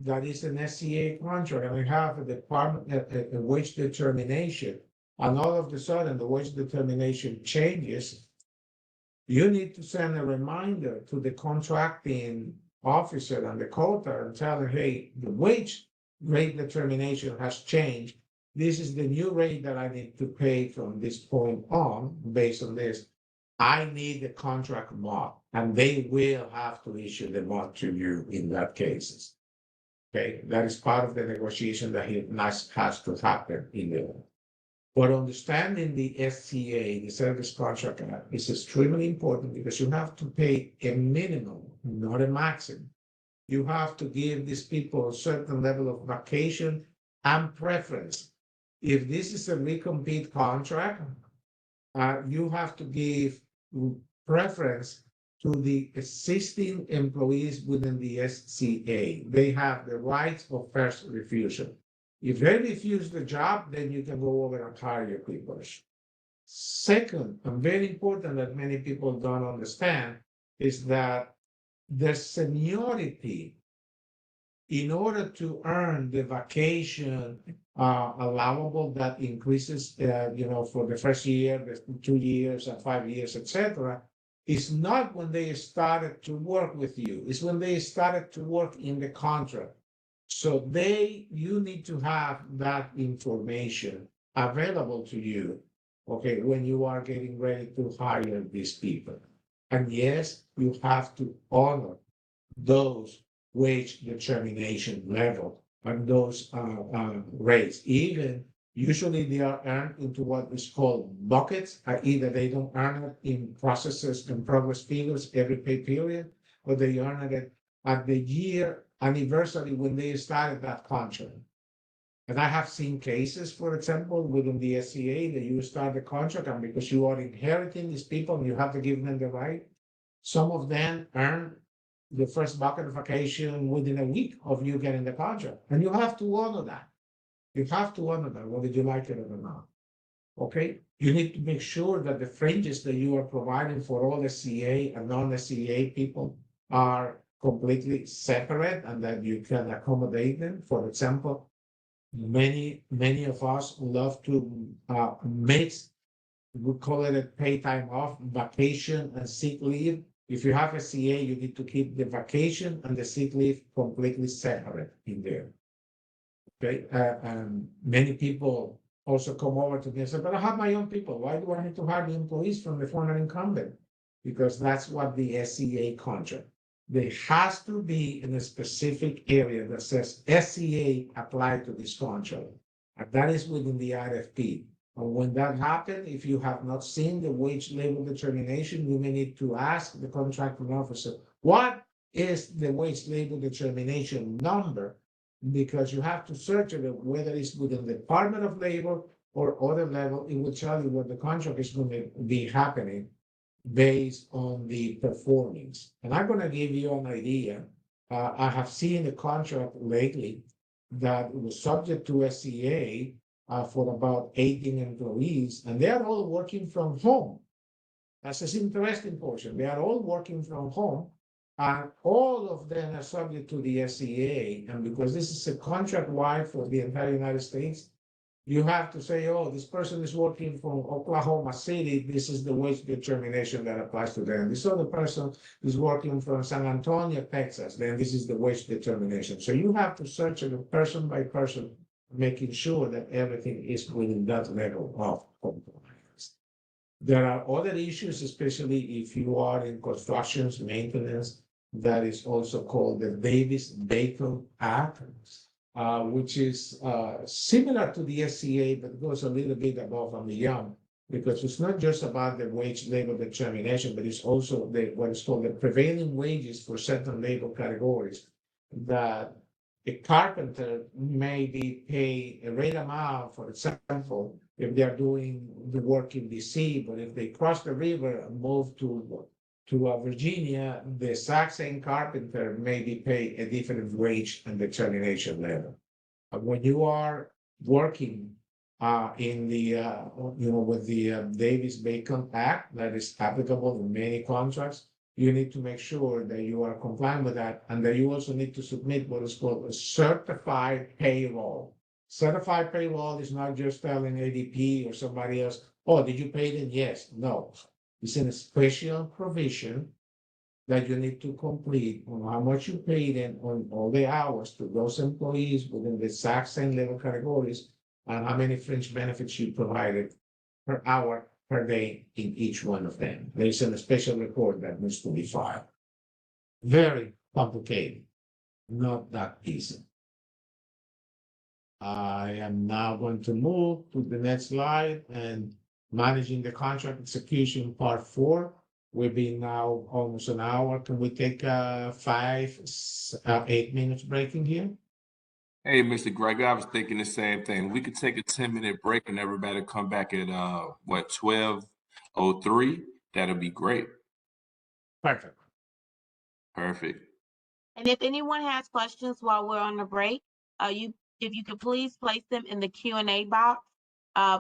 A: that is an SCA contract, and we have a department, a wage determination, and all of a sudden the wage determination changes, You need to send a reminder to the contracting officer and the quota and tell them, hey, the wage rate determination has changed. This is the new rate that I need to pay from this point on based on this. I need the contract mod, and they will have to issue the mod to you in that cases. Okay, that is part of the negotiation that has to happen in the. But understanding the SCA, the Service Contract Act, is extremely important because you have to pay a minimum, not a maximum. You have to give these people a certain level of vacation and preference. If this is a recompete contract, you have to give preference to the existing employees within the SCA. They have the right of first refusal. If they refuse the job, then you can go over and hire your people. Second, and very important that many people don't understand, is that the seniority, in order to earn the vacation allowable that increases, for the first year, the 2 years and 5 years, etc., is not when they started to work with you. It's when they started to work in the contract. So you need to have that information available to you, okay, when you are getting ready to hire these people. And yes, you have to honor those wage determination level and those rates. Even usually they are earned into what is called buckets. Either they don't earn it in processes and progress figures every pay period, or they earn it at the year anniversary when they started that contract. And I have seen cases, for example, within the SCA that you start the contract, and because you are inheriting these people and you have to give them the right, some of them earn the first bucket of vacation within a week of you getting the contract. And you have to honor that. You have to honor that, whether you like it or not. Okay? You need to make sure that the fringes that you are providing for all SCA and non-SCA people are completely separate and that you can accommodate them. For example, many of us love to mix, we call it a pay time off, vacation and sick leave. If you have SCA, you need to keep the vacation and the sick leave completely separate in there. Okay, and many people also come over to me and say, but I have my own people. Why do I need to hire the employees from the former incumbent? Because that's what the SCA contract. There has to be in a specific area that says SCA applied to this contract. And that is within the RFP. And when that happens, if you have not seen the wage label determination, you may need to ask the contracting officer, what is the wage label determination number? Because you have to search it, whether it's within the Department of Labor or other level, it will tell you what the contract is going to be happening based on the performance. And I'm going to give you an idea. I have seen a contract lately that was subject to SCA for about 18 employees, and they are all working from home. That's an interesting portion. They are all working from home, and all of them are subject to the SCA. And because this is a contract wide for the entire United States, you have to say, oh, this person is working from Oklahoma City. This is the wage determination that applies to them. This other person is working from San Antonio, Texas. Then this is the wage determination. So you have to search it person by person, making sure that everything is within that level of compliance. There are other issues, especially if you are in constructions, maintenance, that is also called the Davis-Bacon Act. Which is similar to the SCA, but goes a little bit above and beyond, because it's not just about the wage labor determination, but it's also what is called the prevailing wages for certain labor categories, that a carpenter may be paid a rate amount, for example, if they are doing the work in DC, but if they cross the river and move to Virginia, the exact same carpenter may be paid a different wage and determination level. When you are working in the, with the Davis-Bacon Act that is applicable in many contracts, you need to make sure that you are compliant with that, and that you also need to submit what is called a certified payroll. Certified payroll is not just telling ADP or somebody else, oh, did you pay them? Yes, no. It's a special provision that you need to complete on how much you paid and on all the hours to those employees within the exact same level categories and how many fringe benefits you provided per hour per day in each one of them. There's a special report that needs to be filed. Very complicated, not that easy. I am now going to move to the next slide and managing the contract execution part 4. We've been now almost an hour. Can we take 8 minutes breaking here?
B: Hey, Mr. Greg, I was thinking the same thing. We could take a 10-minute break and everybody come back at 12:03. That'll be great.
A: Perfect.
B: Perfect.
C: And if anyone has questions while we're on the break, if you could please place them in the Q&A box.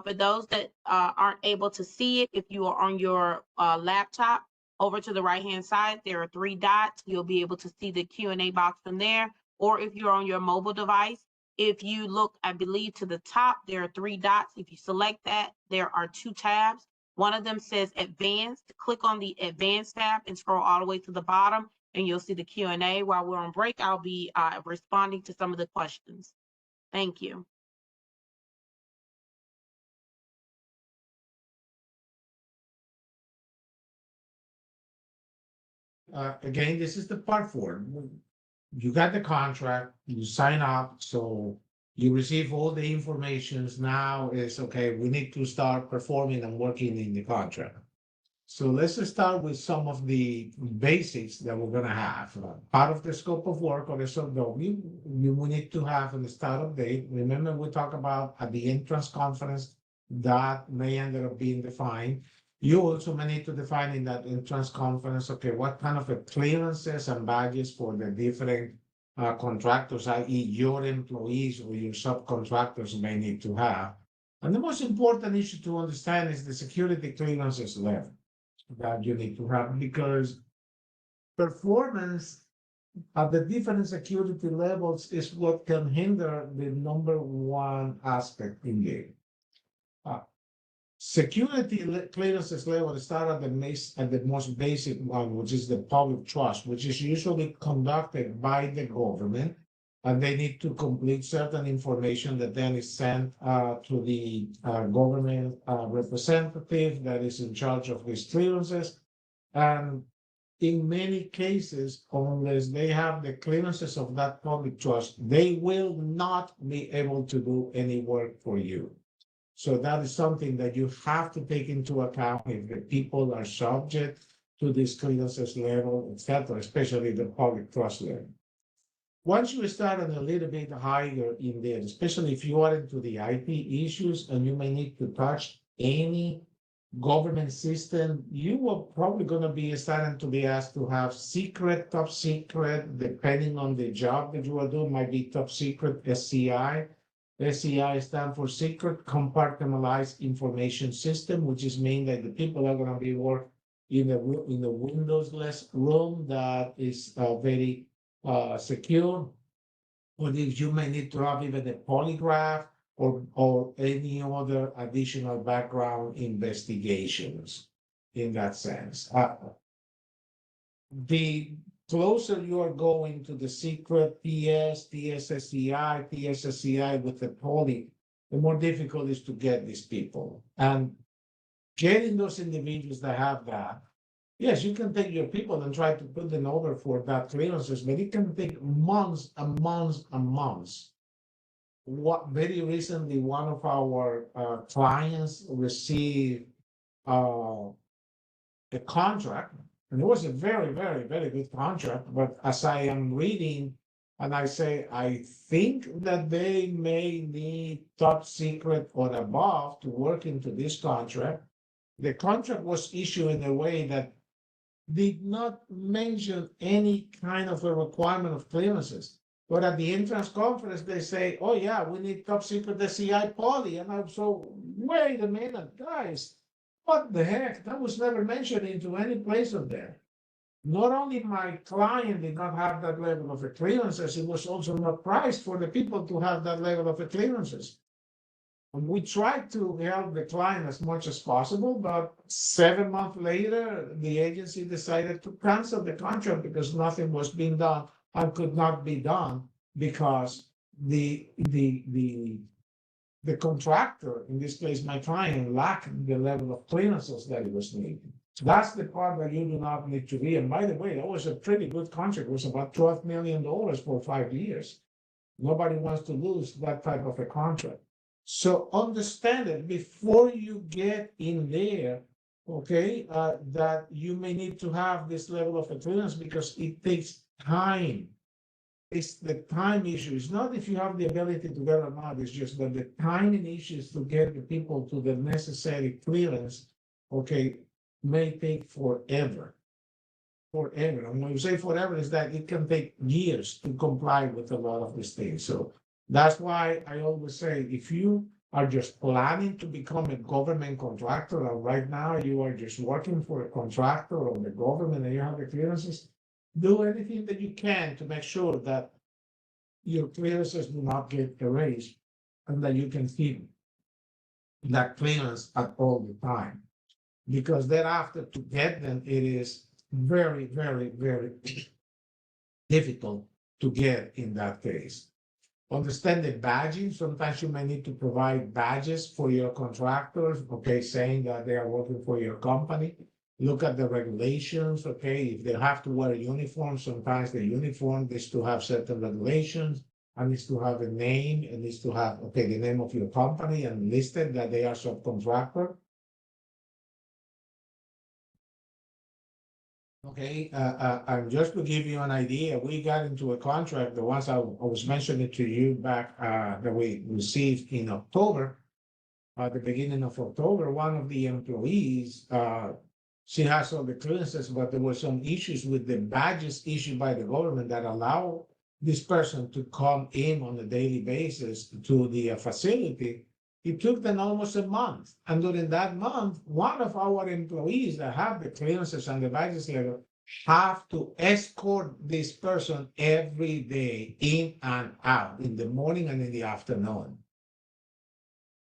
C: For those that aren't able to see it, if you are on your laptop, over to the right-hand side, there are 3 dots. You'll be able to see the Q&A box from there. Or if you're on your mobile device, if you look, I believe, to the top, there are 3 dots. If you select that, there are 2 tabs. One of them says Advanced. Click on the Advanced tab and scroll all the way to the bottom, and you'll see the Q&A. While we're on break, I'll be responding to some of the questions. Thank you.
A: Again, this is the part 4. You got the contract, you sign up, so you receive all the informations. Now is okay, we need to start performing and working in the contract. So let's start with some of the basics that we're gonna have. Part of the scope of work or the SOW, we need to have in the startup date. Remember, we talked about at the entrance conference that may end up being defined. You also may need to define in that entrance conference, okay, what kind of clearances and badges for the different contractors, i.e. your employees or your subcontractors may need to have. And the most important issue to understand is the security clearances level that you need to have, because performance at the different security levels is what can hinder the number 1 aspect in game. Security clearances level start at the most basic one, which is the public trust, which is usually conducted by the government, and they need to complete certain information that then is sent to the government representative that is in charge of these clearances. And in many cases, unless they have the clearances of that public trust, they will not be able to do any work for you. So that is something that you have to take into account if the people are subject to this clearances level, etc., especially the public trust level. Once you start a little bit higher in there, especially if you are into the IT issues and you may need to touch any government system, you are probably going to be starting to be asked to have secret, top secret, depending on the job that you are doing, might be top secret SCI. SCI stands for Secret Compartmentalized Information System, which is mean that the people are going to be working in the windowless room that is very secure. Or if you may need to have even a polygraph or any other additional background investigations in that sense. The closer you are going to the secret PS, TSSCI, TSSCI with the poly, the more difficult it is to get these people. And getting those individuals that have that, yes, you can take your people and try to put them over for that clearances, but it can take months and months and months. Very recently, one of our clients received a contract, and it was a very, very, very good contract. But as I am reading, and I say, I think that they may need top secret or above to work into this contract. The contract was issued in a way that did not mention any kind of a requirement of clearances. But at the entrance conference, they say, oh yeah, we need top secret SCI poly. And I'm so, wait a minute, guys, what the heck? That was never mentioned into any place of there. Not only my client did not have that level of clearances, it was also not priced for the people to have that level of clearances. We tried to help the client as much as possible, but 7 months later, the agency decided to cancel the contract because nothing was being done and could not be done because the contractor, in this case, my client, lacked the level of clearances that it was needing. So that's the part that you do not need to be. And by the way, that was a pretty good contract. It was about $12 million for 5 years. Nobody wants to lose that type of a contract. So understand it before you get in there, okay, that you may need to have this level of clearance because it takes time. It's the time issue. It's not if you have the ability to get or not. It's just that the timing issues to get the people to the necessary clearance, okay, may take forever. Forever. And when you say forever, is that it can take years to comply with a lot of these things. So that's why I always say, if you are just planning to become a government contractor, and right now you are just working for a contractor or the government and you have the clearances, do anything that you can to make sure that your clearances do not get erased and that you can keep that clearance at all the time. Because thereafter, to get them, it is very, very, very difficult to get in that case. Understand the badging. Sometimes you may need to provide badges for your contractors, okay, saying that they are working for your company. Look at the regulations, okay, if they have to wear a uniform, sometimes the uniform needs to have certain regulations, and needs to have a name, it needs to have, okay, the name of your company and listed that they are subcontractor. Okay, and just to give you an idea, we got into a contract, the ones I was mentioning to you back, that we received in October, at the beginning of October. One of the employees, she has all the clearances, but there were some issues with the badges issued by the government that allow this person to come in on a daily basis to the facility. It took them almost a month. And during that month, one of our employees that have the clearances and the badges level have to escort this person every day in and out, in the morning and in the afternoon.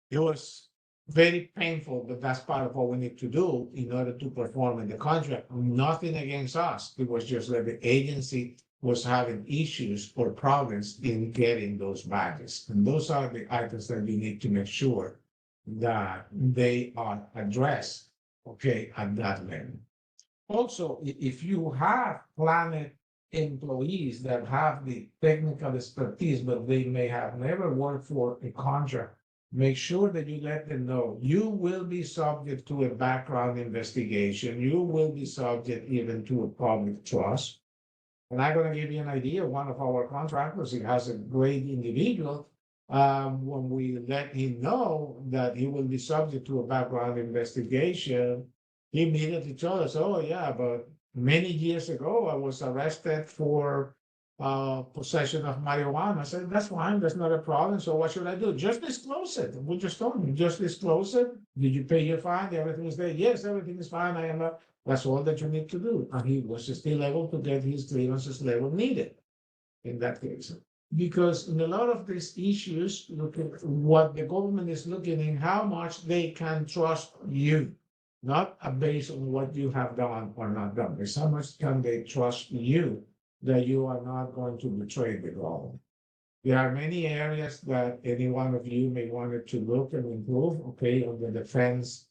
A: It was very painful, but that's part of what we need to do in order to perform in the contract. Nothing against us. It was just that the agency was having issues or problems in getting those badges. And those are the items that you need to make sure that they are addressed, okay, at that level. Also, if you have planned employees that have the technical expertise, but they may have never worked for a contract, make sure that you let them know you will be subject to a background investigation. You will be subject even to a public trust. And I'm going to give you an idea. One of our contractors, he has a great individual. When we let him know that he will be subject to a background investigation, he immediately told us, "Oh yeah, but many years ago I was arrested for possession of marijuana." I said, "That's fine. That's not a problem. So what should I do? Just disclose it." We just told him, "Just disclose it. Did you pay your fine? Everything is there." "Yes, everything is fine. I am not." That's all that you need to do. And he was still able to get his clearances level needed in that case. Because in a lot of these issues, look at what the government is looking in, how much they can trust you, not based on what you have done or not done. It's how much can they trust you that you are not going to betray the government. There are many areas that any one of you may want to look and improve, okay, on the defense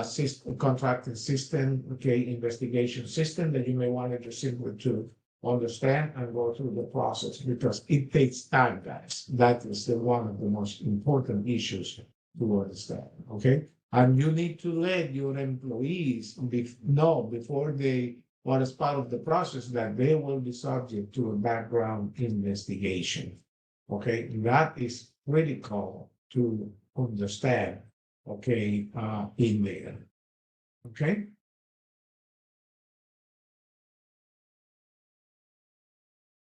A: system, contracting system, okay, investigation system that you may want to simply to understand and go through the process, because it takes time, guys. That is one of the most important issues to understand, okay? And you need to let your employees know before they, or as part of the process, that they will be subject to a background investigation, okay? That is critical to understand, okay, in there, okay?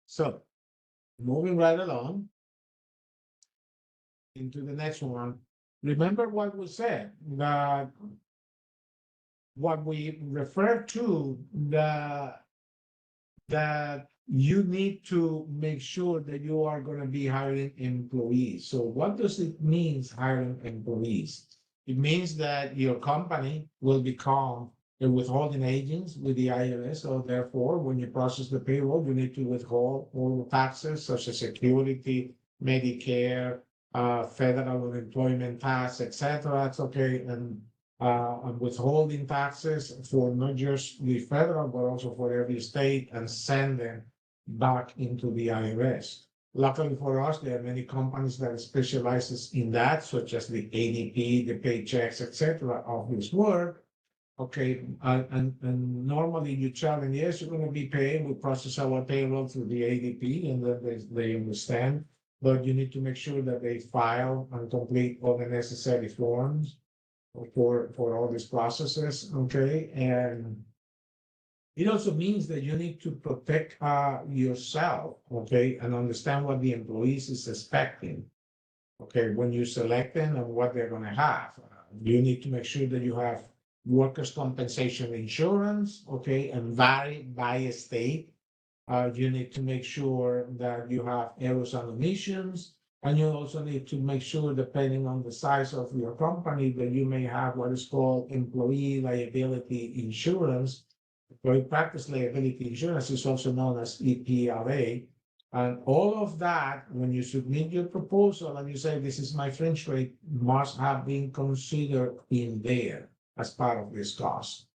A: So, moving right along into the next one, remember what we said, that what we refer to, that you need to make sure that you are going to be hiring employees. So what does it mean hiring employees? It means that your company will become a withholding agents with the IRS. So therefore, when you process the payroll, you need to withhold all taxes such as security, Medicare, federal unemployment tax, etc. It's okay. And withholding taxes for not just the federal, but also for every state and send them back into the IRS. Luckily for us, there are many companies that specializes in that, such as the ADP, the Paychecks, etc. of this work. Okay, and normally you tell them, yes, you're going to be paying. We process our payroll through the ADP, and then they understand. But you need to make sure that they file and complete all the necessary forms for all these processes. Okay, and it also means that you need to protect yourself, okay, and understand what the employees is expecting, okay, when you select them and what they're going to have. You need to make sure that you have workers' compensation insurance, okay, and vary by state. You need to make sure that you have errors and omissions, and you also need to make sure, depending on the size of your company, that you may have what is called employee liability insurance. Employee practice liability insurance is also known as EPLA. And all of that, when you submit your proposal and you say, this is my fringe rate, must have been considered in there as part of this cost.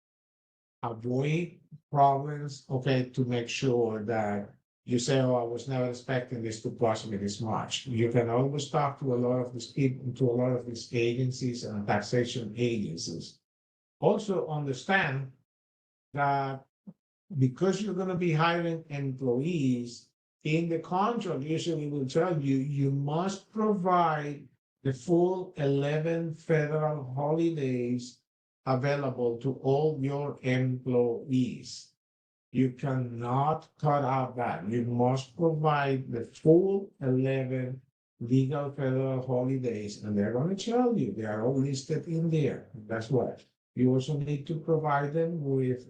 A: Avoid problems, okay, to make sure that you say, oh, I was never expecting this to cost me this much. You can always talk to a lot of these people, to a lot of these agencies and taxation agencies. Also understand that because you're going to be hiring employees, in the contract usually will tell you, you must provide the full 11 federal holidays available to all your employees. You cannot cut out that. You must provide the full 11 legal federal holidays, and they're going to tell you, they are all listed in there. That's what. You also need to provide them with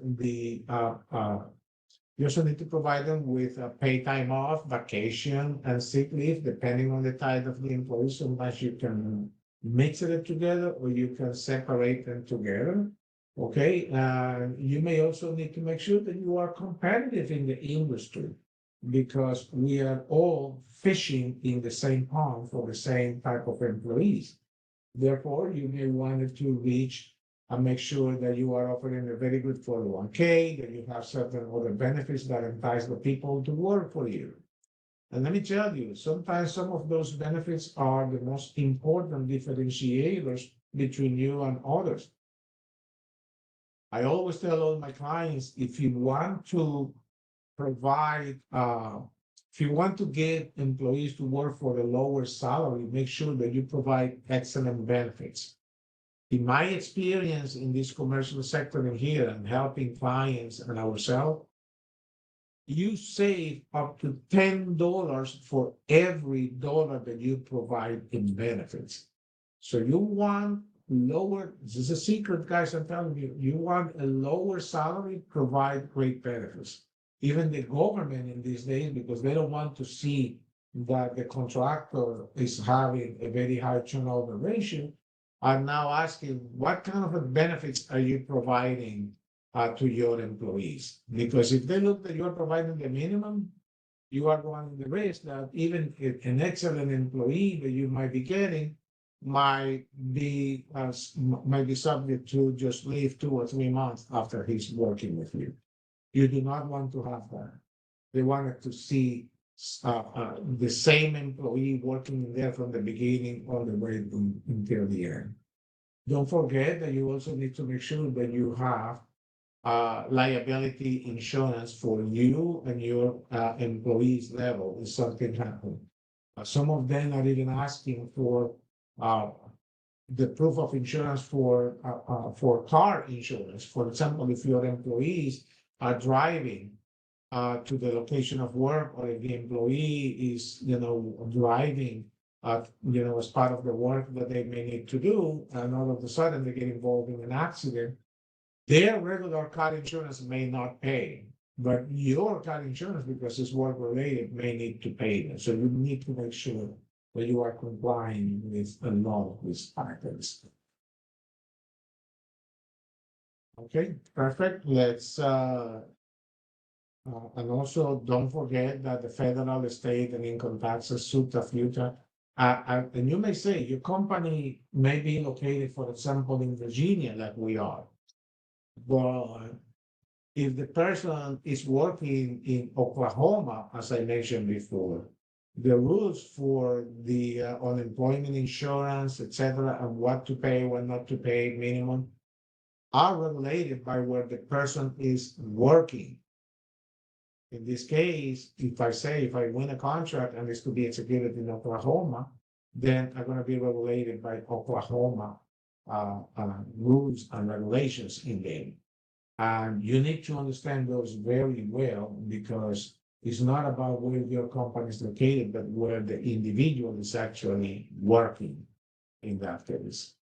A: you also need to provide them with pay time off, vacation, and sick leave, depending on the type of the employee. Sometimes you can mix it together or you can separate them together. Okay, you may also need to make sure that you are competitive in the industry because we are all fishing in the same pond for the same type of employees. Therefore, you may want to reach and make sure that you are offering a very good 401k, that you have certain other benefits that entice the people to work for you. And let me tell you, sometimes some of those benefits are the most important differentiators between you and others. I always tell all my clients, if you want to provide, if you want to get employees to work for a lower salary, make sure that you provide excellent benefits. In my experience in this commercial sector in here and helping clients and ourselves, you save up to $10 for every dollar that you provide in benefits. So you want lower, this is a secret, guys, I'm telling you, you want a lower salary, provide great benefits. Even the government in these days, because they don't want to see that the contractor is having a very high turnover ratio, are now asking, what kind of benefits are you providing to your employees? Because if they look that you're providing the minimum, you are running the risk that even an excellent employee that you might be getting might be subject to just leave 2 or 3 months after he's working with you. You do not want to have that. They wanted to see the same employee working there from the beginning all the way until the end. Don't forget that you also need to make sure that you have liability insurance for you and your employees level if something happens. Some of them are even asking for the proof of insurance for car insurance. For example, if your employees are driving to the location of work, or if the employee is, driving, as part of the work that they may need to do, and all of a sudden they get involved in an accident, their regular car insurance may not pay. But your car insurance, because it's work related, may need to pay them. So you need to make sure that you are complying with a lot of these factors. Okay, perfect. And also don't forget that the federal, state, and income taxes, SUTA, FUTA. And you may say your company may be located, for example, in Virginia, like we are. But if the person is working in Oklahoma, as I mentioned before, the rules for the unemployment insurance, etc., and what to pay, what not to pay, minimum, are regulated by where the person is working. In this case, if I win a contract and it's to be executed in Oklahoma, then I'm going to be regulated by Oklahoma rules and regulations in there. And you need to understand those very well, because it's not about where your company is located, but where the individual is actually working in that case.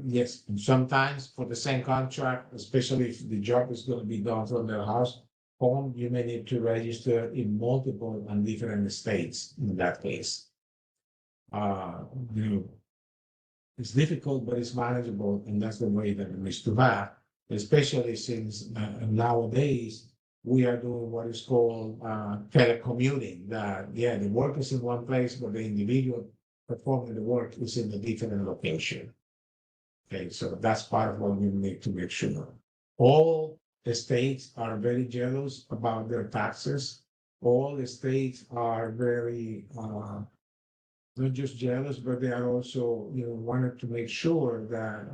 A: Yes, and sometimes for the same contract, especially if the job is going to be done from their house, home, you may need to register in multiple and different states in that case. You know, it's difficult, but it's manageable, and that's the way that it is to have, especially since nowadays we are doing what is called telecommuting. That, yeah, the work is in one place, but the individual performing the work is in a different location. Okay, so that's part of what we need to make sure. All the states are very jealous about their taxes. All the states are very not just jealous, but they are also, wanted to make sure that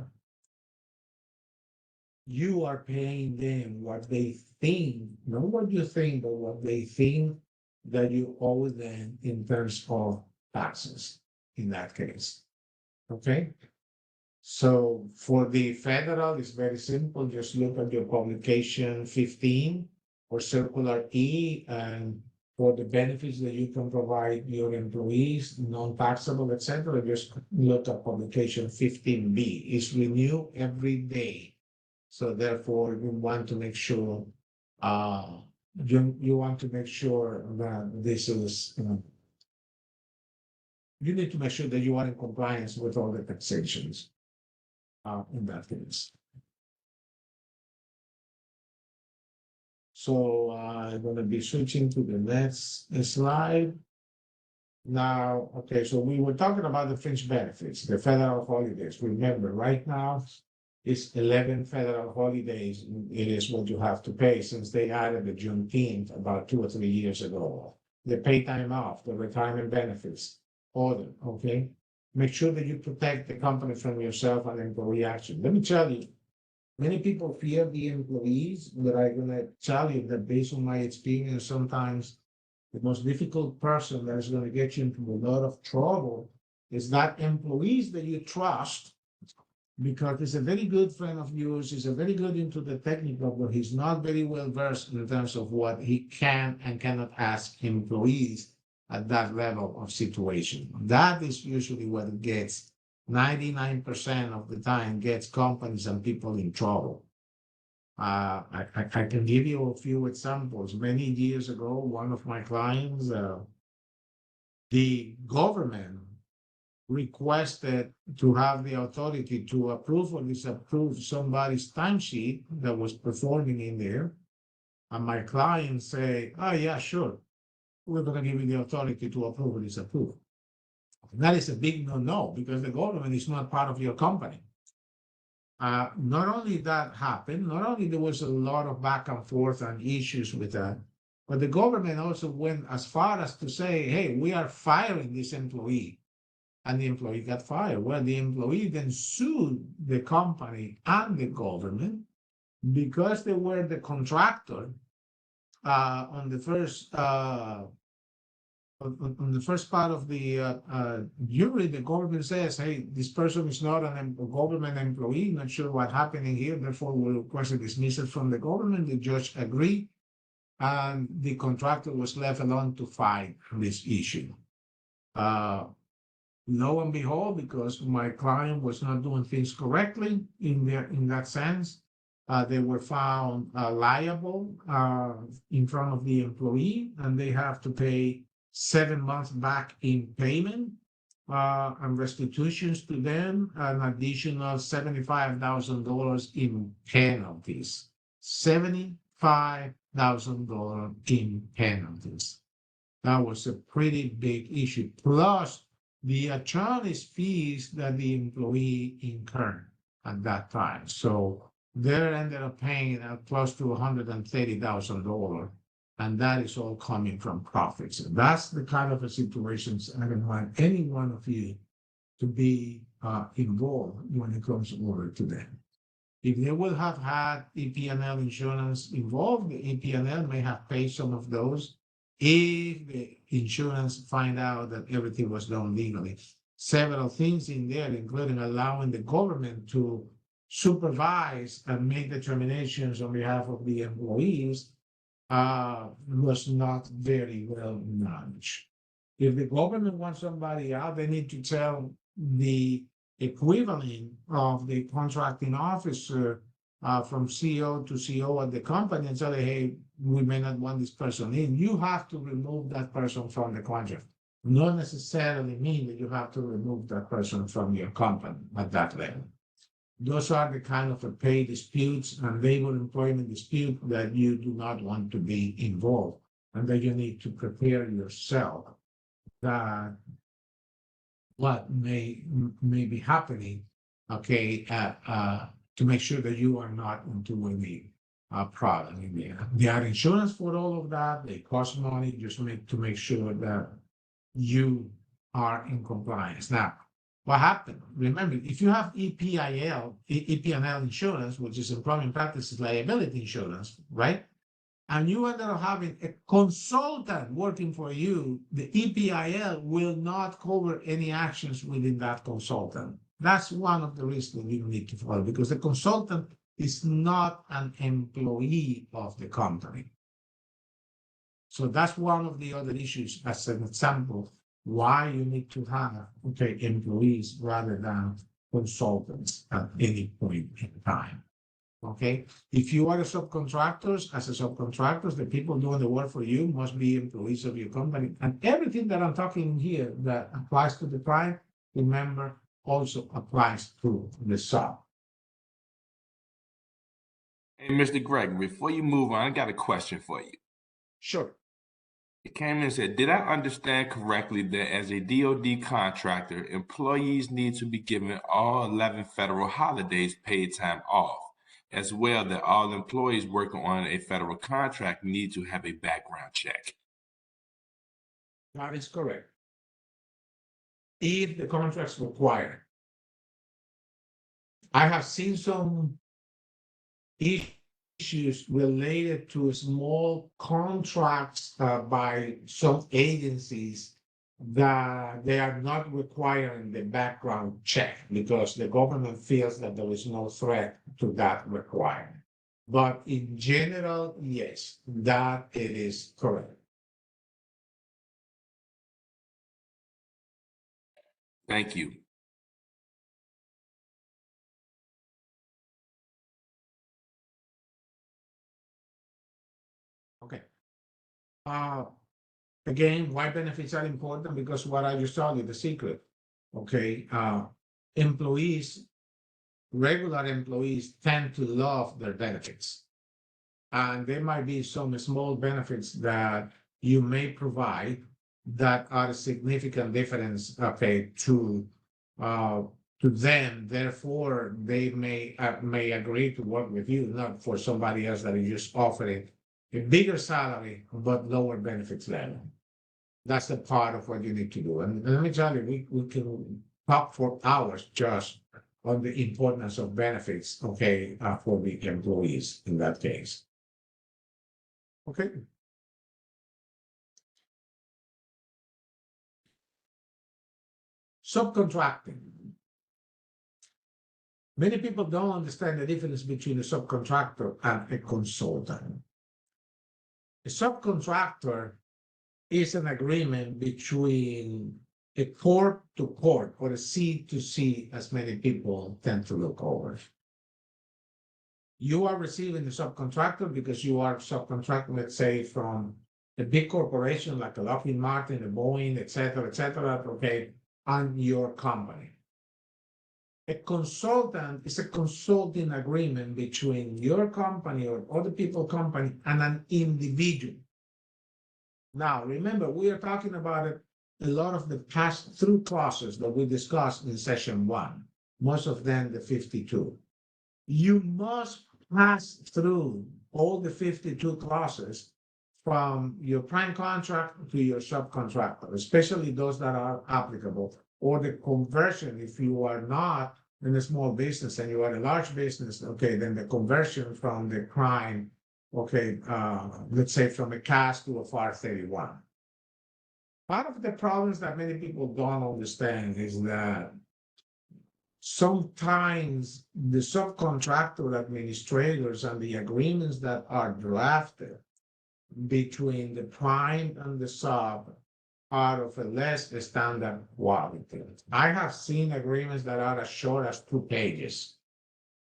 A: you are paying them what they think, not what you think, but what they think that you owe them in terms of taxes in that case. Okay? So for the federal, it's very simple. Just look at your publication 15 or circular E, and for the benefits that you can provide your employees, non-taxable, etc., just look at publication 15B. It's renewed every day. So therefore, you want to make sure you want to make sure that this is you need to make sure that you are in compliance with all the taxations in that case. So I'm going to be switching to the next slide. Now, okay, so we were talking about the fringe benefits, the federal holidays. Remember, right now, it's 11 federal holidays. It is what you have to pay, since they added the Juneteenth about 2 or 3 years ago. The pay time off, the retirement benefits, all them, okay? Make sure that you protect the company from yourself and employee action. Let me tell you, many people fear the employees, but I'm going to tell you that based on my experience, sometimes the most difficult person that is going to get you into a lot of trouble is that employees that you trust, because he's a very good friend of yours, he's a very good into the technical, but he's not very well versed in terms of what he can and cannot ask employees at that level of situation. That is usually what gets 99% of the time gets companies and people in trouble. I can give you a few examples. Many years ago, one of my clients, the government requested to have the authority to approve or disapprove somebody's timesheet that was performing in there. And my client say, oh yeah, sure. We're going to give you the authority to approve or disapprove. That is a big no, because the government is not part of your company. Not only that happened, not only there was a lot of back and forth and issues with that, but the government also went as far as to say, hey, we are firing this employee. And the employee got fired. Well, the employee then sued the company and the government because they were the contractor on the first on the first part of the jury. The government says, hey, this person is not a government employee, not sure what happened here, therefore we request a dismissal from the government. The judge agreed, and the contractor was left alone to fight this issue. Lo and behold, because my client was not doing things correctly in that sense, they were found liable in front of the employee, and they have to pay 7 months back in payment and restitutions to them, an additional $75,000 in penalties. $75,000 in penalties. That was a pretty big issue. Plus the attorney's fees that the employee incurred at that time. So they ended up paying close to $130,000. And that is all coming from profits. And that's the kind of a situations I don't want any one of you to be involved when it comes over to them. If they would have had EP&L insurance involved, the EP&L may have paid some of those if the insurance find out that everything was done legally. Several things in there, including allowing the government to supervise and make determinations on behalf of the employees, was not very well managed. If the government wants somebody out, they need to tell the equivalent of the contracting officer from CEO to CEO at the company and say, hey, we may not want this person in. You have to remove that person from the contract. Not necessarily mean that you have to remove that person from your company at that level. Those are the kind of pay disputes and labor employment dispute that you do not want to be involved, and that you need to prepare yourself that what may be happening, okay, to make sure that you are not into any problem. They are insurance for all of that. They cost money. Just to make sure that you are in compliance. Now, what happened? Remember, if you have EP&L insurance, which is employment practices liability insurance, right? And you end up having a consultant working for you, the EP&L will not cover any actions within that consultant. That's one of the risks that you need to follow, because the consultant is not an employee of the company. So that's one of the other issues, as an example, why you need to have employees rather than consultants at any point in time. Okay, if you are a subcontractors, the people doing the work for you must be employees of your company. And everything that I'm talking here that applies to the client, remember, also applies to the sub.
B: Hey, Mr. Gregory, before you move on, I got a question for you.
A: Sure.
B: It came in and said, did I understand correctly that as a DoD contractor, employees need to be given all 11 federal holidays paid time off, as well that all employees working on a federal contract need to have a background check?
A: That is correct. If the contracts require. I have seen some issues related to small contracts by some agencies that they are not requiring the background check because the government feels that there is no threat to that requirement. But in general, yes, that it is correct.
B: Thank you.
A: Okay. Again, why benefits are important? Because what I just told you, the secret. Okay. Employees, regular employees tend to love their benefits. And there might be some small benefits that you may provide that are a significant difference, okay, to them. Therefore, they may agree to work with you, not for somebody else that is just offering a bigger salary but lower benefits level. That's the part of what you need to do. And let me tell you, we can talk for hours just on the importance of benefits, okay, for the employees in that case. Okay. Subcontracting. Many people don't understand the difference between a subcontractor and a consultant. A subcontractor is an agreement between a corp to corp or a C to C, as many people tend to look over. You are receiving the subcontractor because you are subcontracting, let's say, from a big corporation like a Lockheed Martin, a Boeing, et cetera, okay, on your company. A consultant is a consulting agreement between your company or other people company and an individual. Now, remember, we are talking about a lot of the pass-through clauses that we discussed in session 1, most of them the 52. You must pass through all the 52 clauses from your prime contract to your subcontractor, especially those that are applicable, or the conversion if you are not in a small business and you are a large business, okay, then the conversion from the prime, okay, let's say from a CAS to a FAR 31. Part of the problems that many people don't understand is that sometimes the subcontractor administrators and the agreements that are drafted between the prime and the sub are of a less standard quality. I have seen agreements that are as short as 2 pages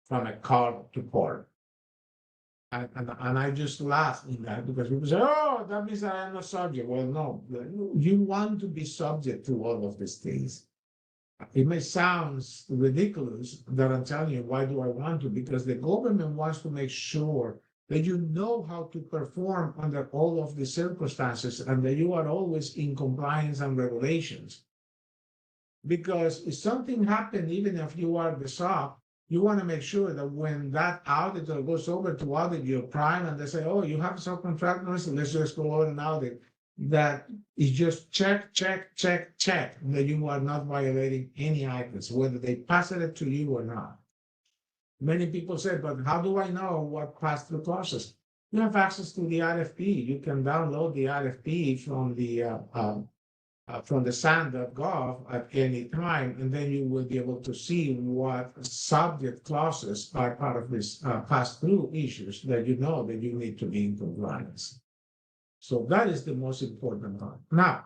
A: from a court to court. And I just laugh in that because people say, oh, that means that I'm not subject. Well, no, you want to be subject to all of these things. It may sound ridiculous that I'm telling you, why do I want to? Because the government wants to make sure that you know how to perform under all of the circumstances and that you are always in compliance and regulations. Because if something happened, even if you are the sub, you want to make sure that when that auditor goes over to audit your prime and they say, oh, you have subcontractors, let's just go over and audit, that is just check, that you are not violating any items, whether they pass it to you or not. Many people say, but how do I know what pass-through clauses? You have access to the RFP. You can download the RFP from the SAN.gov at any time, and then you will be able to see what subject clauses are part of this pass-through issues that you know that you need to be in compliance. So that is the most important part. Now,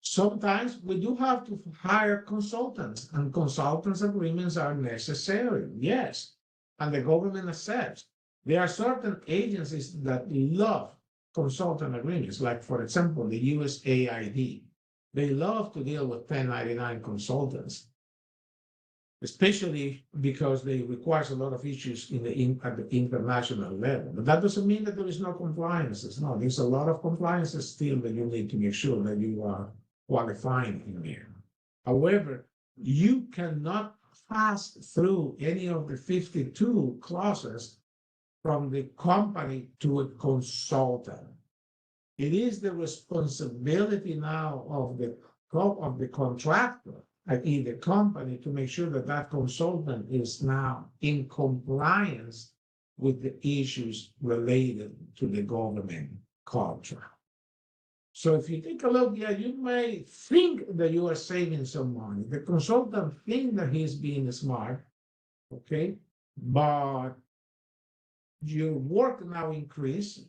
A: sometimes we do have to hire consultants, and consultants agreements are necessary, yes, and the government accepts. There are certain agencies that love consultant agreements, like, for example, the USAID. They love to deal with 1099 consultants, especially because they require a lot of issues at the international level. But that doesn't mean that there is no compliances. No, there's a lot of compliances still that you need to make sure that you are qualifying in there. However, you cannot pass through any of the 52 clauses from the company to a consultant. It is the responsibility now of the contractor, i.e. the company, to make sure that that consultant is now in compliance with the issues related to the government contract. So if you take a look, yeah, you may think that you are saving some money. The consultant thinks that he's being smart, okay? But your work now increase,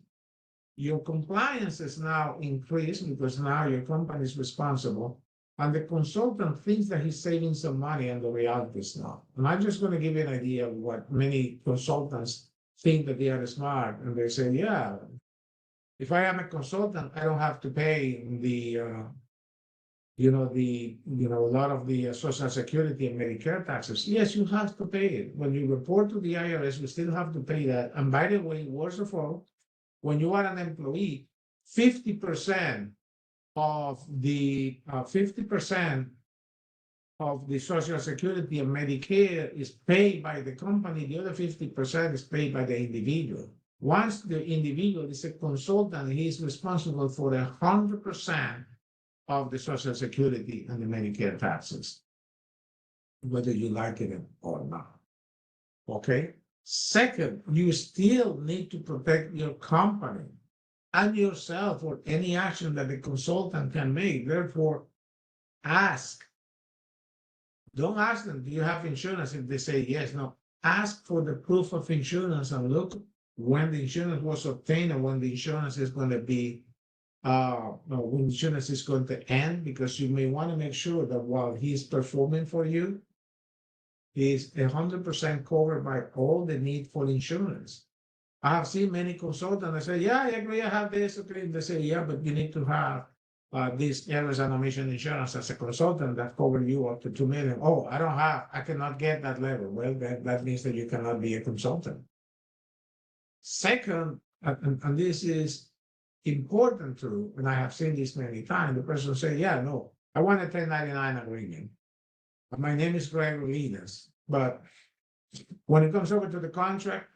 A: your compliance is now increased because now your company is responsible, and the consultant thinks that he's saving some money, and the reality is not. And I'm just going to give you an idea of what many consultants think that they are smart, and they say, yeah, if I am a consultant, I don't have to pay a lot of the Social Security and Medicare taxes. Yes, you have to pay it. When you report to the IRS, you still have to pay that. And by the way, worst of all, when you are an employee, 50% of the 50% of the Social Security and Medicare is paid by the company. The other 50% is paid by the individual. Once the individual is a consultant, he is responsible for 100% of the Social Security and the Medicare taxes, whether you like it or not. Okay? Second, you still need to protect your company and yourself for any action that the consultant can make. Therefore, ask. Don't ask them, do you have insurance? If they say yes, no. Ask for the proof of insurance and look when the insurance was obtained and when the insurance is going to be, when insurance is going to end, because you may want to make sure that while he's performing for you, is 100% covered by all the need for insurance. I have seen many consultants that say, yeah, I agree, I have this, okay. They say, yeah, but you need to have this errors and omission insurance as a consultant that cover you up to 2 million. Oh, I cannot get that level. Well, that means that you cannot be a consultant. Second, and this is important too, and I have seen this many times, the person say, yeah, no, I want a 1099 agreement. My name is Greg Linas, but when it comes over to the contract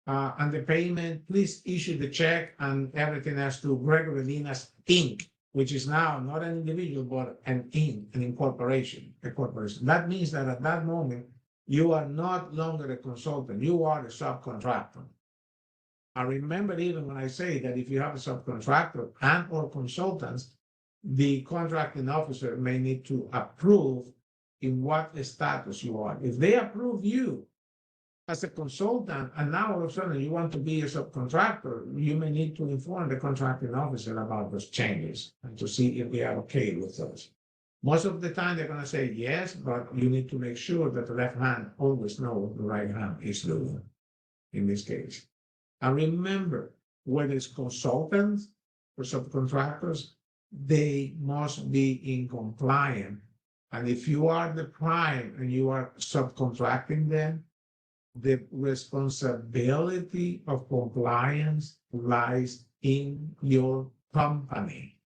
A: and the payment, please issue the check and everything else to Gregory Linas Inc., which is now not an individual, but an Inc., an incorporation, a corporation. That means that at that moment, you are not longer a consultant, you are a subcontractor. I remember even when I say that if you have a subcontractor and or consultants, the contracting officer may need to approve in what status you are. If they approve you as a consultant and now all of a sudden you want to be a subcontractor, you may need to inform the contracting officer about those changes and to see if they are okay with those. Most of the time they're going to say yes, but you need to make sure that the left hand always knows what the right hand is doing in this case. And remember, whether it's consultants or subcontractors, they must be in compliance. And if you are the prime and you are subcontracting them, the responsibility of compliance lies in your company.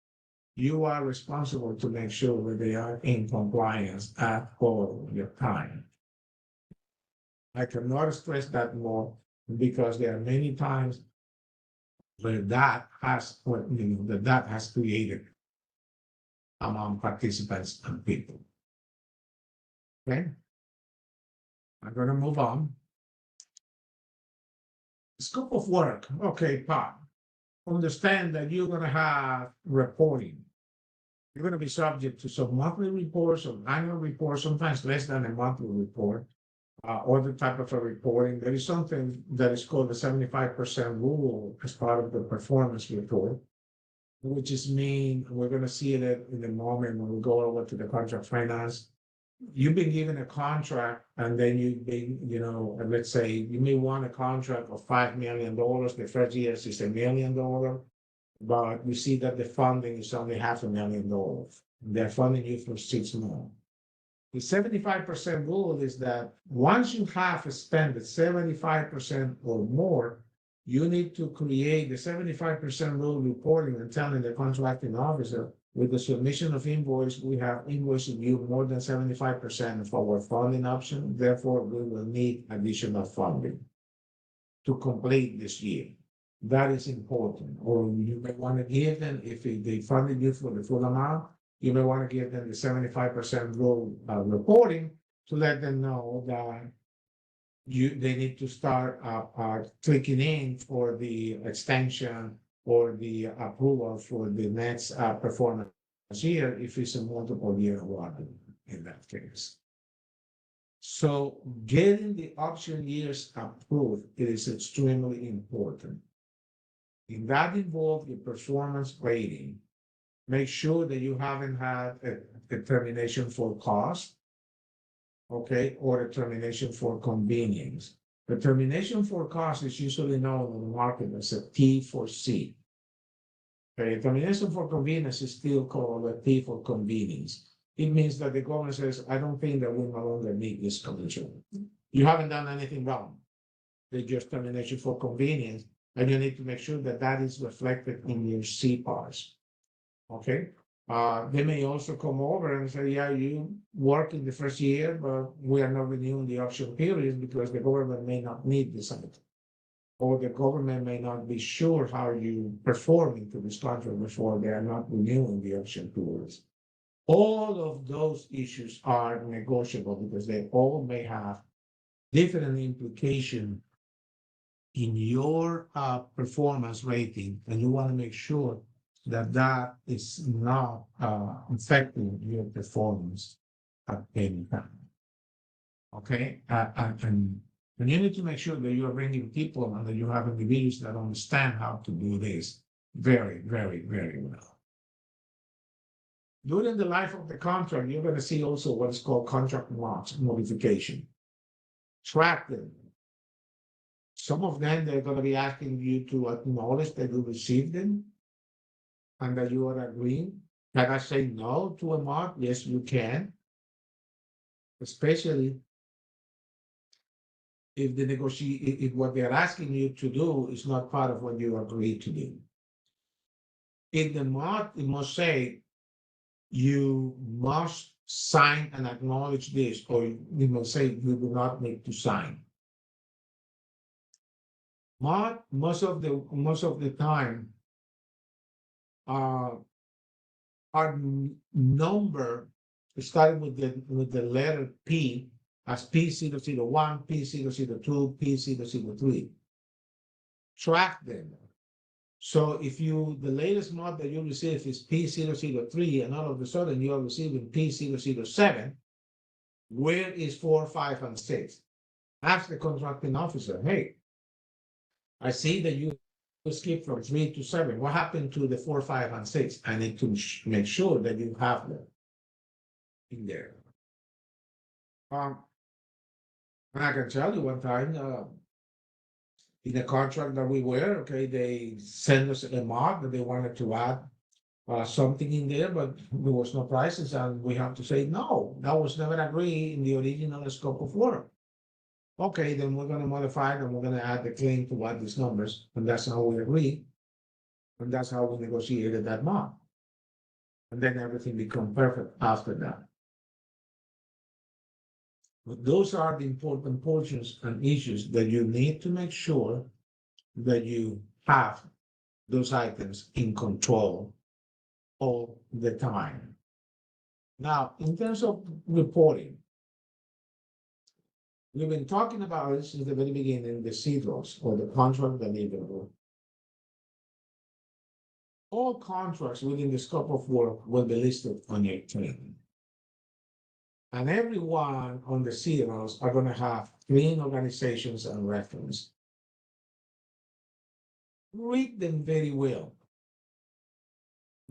A: You are responsible to make sure that they are in compliance at all your time. I cannot stress that more because there are many times where that has created among participants and people. Okay, I'm going to move on. Scope of work. Okay, Pat. Understand that you're going to have reporting. You're going to be subject to some monthly reports, some annual reports, sometimes less than a monthly report, other type of a reporting. There is something that is called the 75% rule as part of the performance report, which is mean, we're going to see it in a moment when we go over to the contract finance. You've been given a contract and then you've been, let's say you may want a contract of $5 million. The first year is $1 million, but you see that the funding is only $500,000. They're funding you for 6 months. The 75% rule is that once you have spent 75% or more, you need to create the 75% rule reporting and telling the contracting officer, with the submission of invoice, we have invoiced you more than 75% of our funding option. Therefore, we will need additional funding to complete this year. That is important. Or you may want to give them, if they funded you for the full amount, you may want to give them the 75% rule reporting to let them know that they need to start clicking in for the extension or the approval for the next performance year if it's a multiple year award in that case. So getting the option years approved, it is extremely important. In that involves the performance rating. Make sure that you haven't had a termination for cost, okay, or a termination for convenience. The termination for cost is usually known in the market as a T for C. Okay, termination for convenience is still called a T for convenience. It means that the government says, I don't think that we no longer need this condition. You haven't done anything wrong. They just termination for convenience, and you need to make sure that that is reflected in your CPARs. Okay. They may also come over and say, yeah, you work in the first year, but we are not renewing the option period because the government may not need this item. Or the government may not be sure how you perform into this contract before they are not renewing the option periods. All of those issues are negotiable because they all may have different implications in your performance rating, and you want to make sure that that is not affecting your performance at any time. Okay, and you need to make sure that you are bringing people and that you have individuals that understand how to do this very, very, very well. During the life of the contract, you're going to see also what is called contract modification. track them. Some of them, they're gonna be asking you to acknowledge that you received them and that you are agreeing. Can I say no to a mod? Yes, you can. Especially if if what they're asking you to do is not part of what you agreed to do. In the mod, it must say you must sign and acknowledge this, or you must say you do not need to sign. Mod, most of the time, our number starting with the letter P as P001, P002, P003. Track them. So if the latest mod that you receive is P003 and all of a sudden you are receiving P007, where is 4, 5, and 6? Ask the contracting officer, hey, I see that you skip from 3 to 7. What happened to the 4, 5, and 6? I need to make sure that you have them in there. And I can tell you one time, in the contract that we were, okay, they sent us a mod that they wanted to add something in there, but there was no prices, and we have to say, no, that was never agreed in the original scope of work. Okay, then we're gonna modify it and we're gonna add the claim to add these numbers, and that's how we agree. And that's how we negotiated that mod. And then everything become perfect after that. But those are the important portions and issues that you need to make sure that you have those items in control all the time. Now, in terms of reporting, we've been talking about it since the very beginning, the CDROs, or the contract deliverable. All contracts within the scope of work will be listed on your claim. And everyone on the CDROs are going to have clean organizations and reference. Read them very well,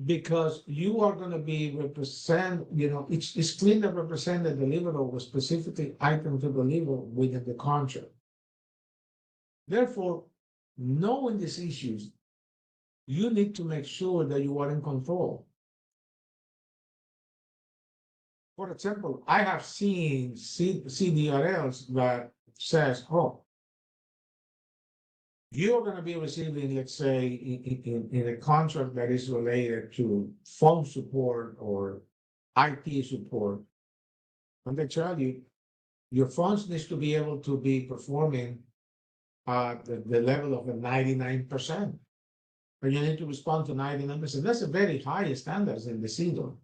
A: because you are going to be it's clean to represent the deliverable with specifically item to deliver within the contract. Therefore, knowing these issues, you need to make sure that you are in control. For example, I have seen CDRLs that says, oh, you're going to be receiving, let's say, in a contract that is related to phone support or IT support, and they tell you your phones needs to be able to be performing at the level of a 99%. But you need to respond to 99%. That's a very high standards in the CDR.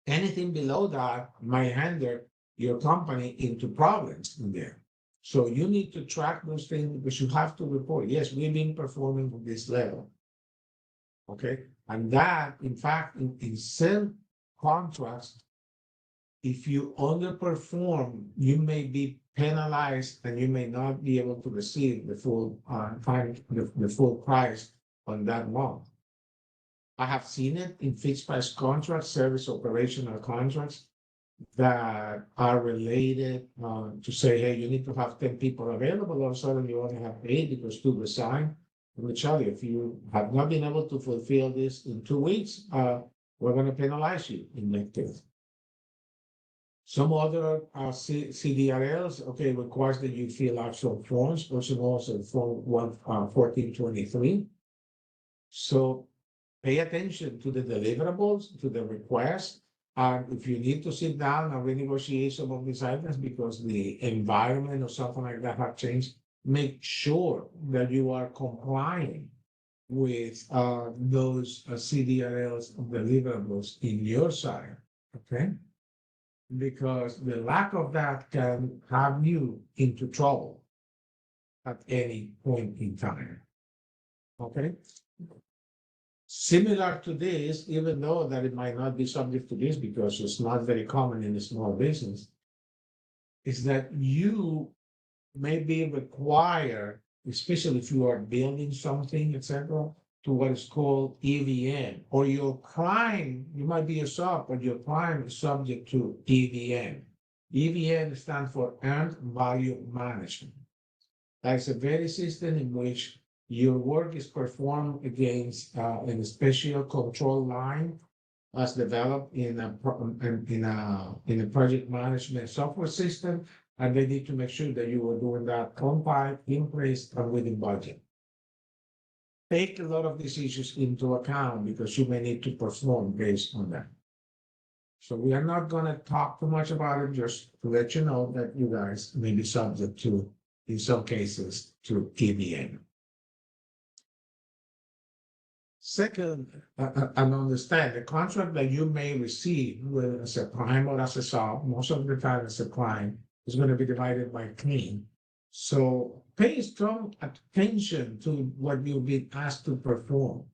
A: Anything below that might hinder your company into problems in there. So you need to track those things, because you have to report, yes, we've been performing at this level. Okay, and that, in fact, in some contracts, if you underperform, you may be penalized and you may not be able to receive the full the full price on that month. I have seen it in fixed price contracts, service operational contracts that are related to say, hey, you need to have 10 people available. All of a sudden, you only have 8 because 2 resign. Let me tell you, if you have not been able to fulfill this in 2 weeks, we're going to penalize you in that case. Some other CDRLs, okay, requires that you fill out some forms, person also Form 1423. So pay attention to the deliverables, to the request. And if you need to sit down and renegotiate some of these items because the environment or something like that have changed, make sure that you are complying with those CDRLs deliverables in your side, okay? Because the lack of that can have you into trouble at any point in time, okay? Similar to this, even though that it might not be subject to this because it's not very common in a small business, is that you may be required, especially if you are building something, etc., to what is called EVM, or your prime, you might be a sub, but your prime is subject to EVM. EVM stands for Earned Value Management. That's a very system in which your work is performed against a special control line as developed in a project management software system, and they need to make sure that you are doing that on time, in place, and within budget. Take a lot of these issues into account because you may need to perform based on that. So we are not going to talk too much about it, just to let you know that you guys may be subject to, in some cases, to EVM. Second, and understand the contract that you may receive, whether as a prime or as a sub, most of the time as a client, is going to be divided by clean. So pay strong attention to what you've been asked to perform.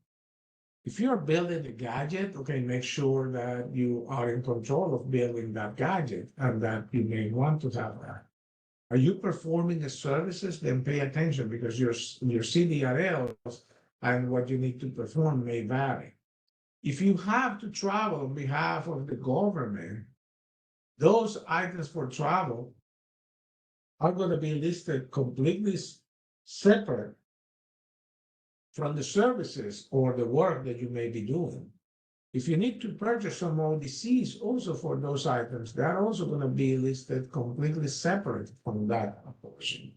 A: If you're building a gadget, okay, make sure that you are in control of building that gadget and that you may want to have that. Are you performing the services? Then pay attention because your CDRLs and what you need to perform may vary. If you have to travel on behalf of the government, those items for travel are going to be listed completely separate from the services or the work that you may be doing. If you need to purchase some ODCs also for those items, they're also going to be listed completely separate from that portion.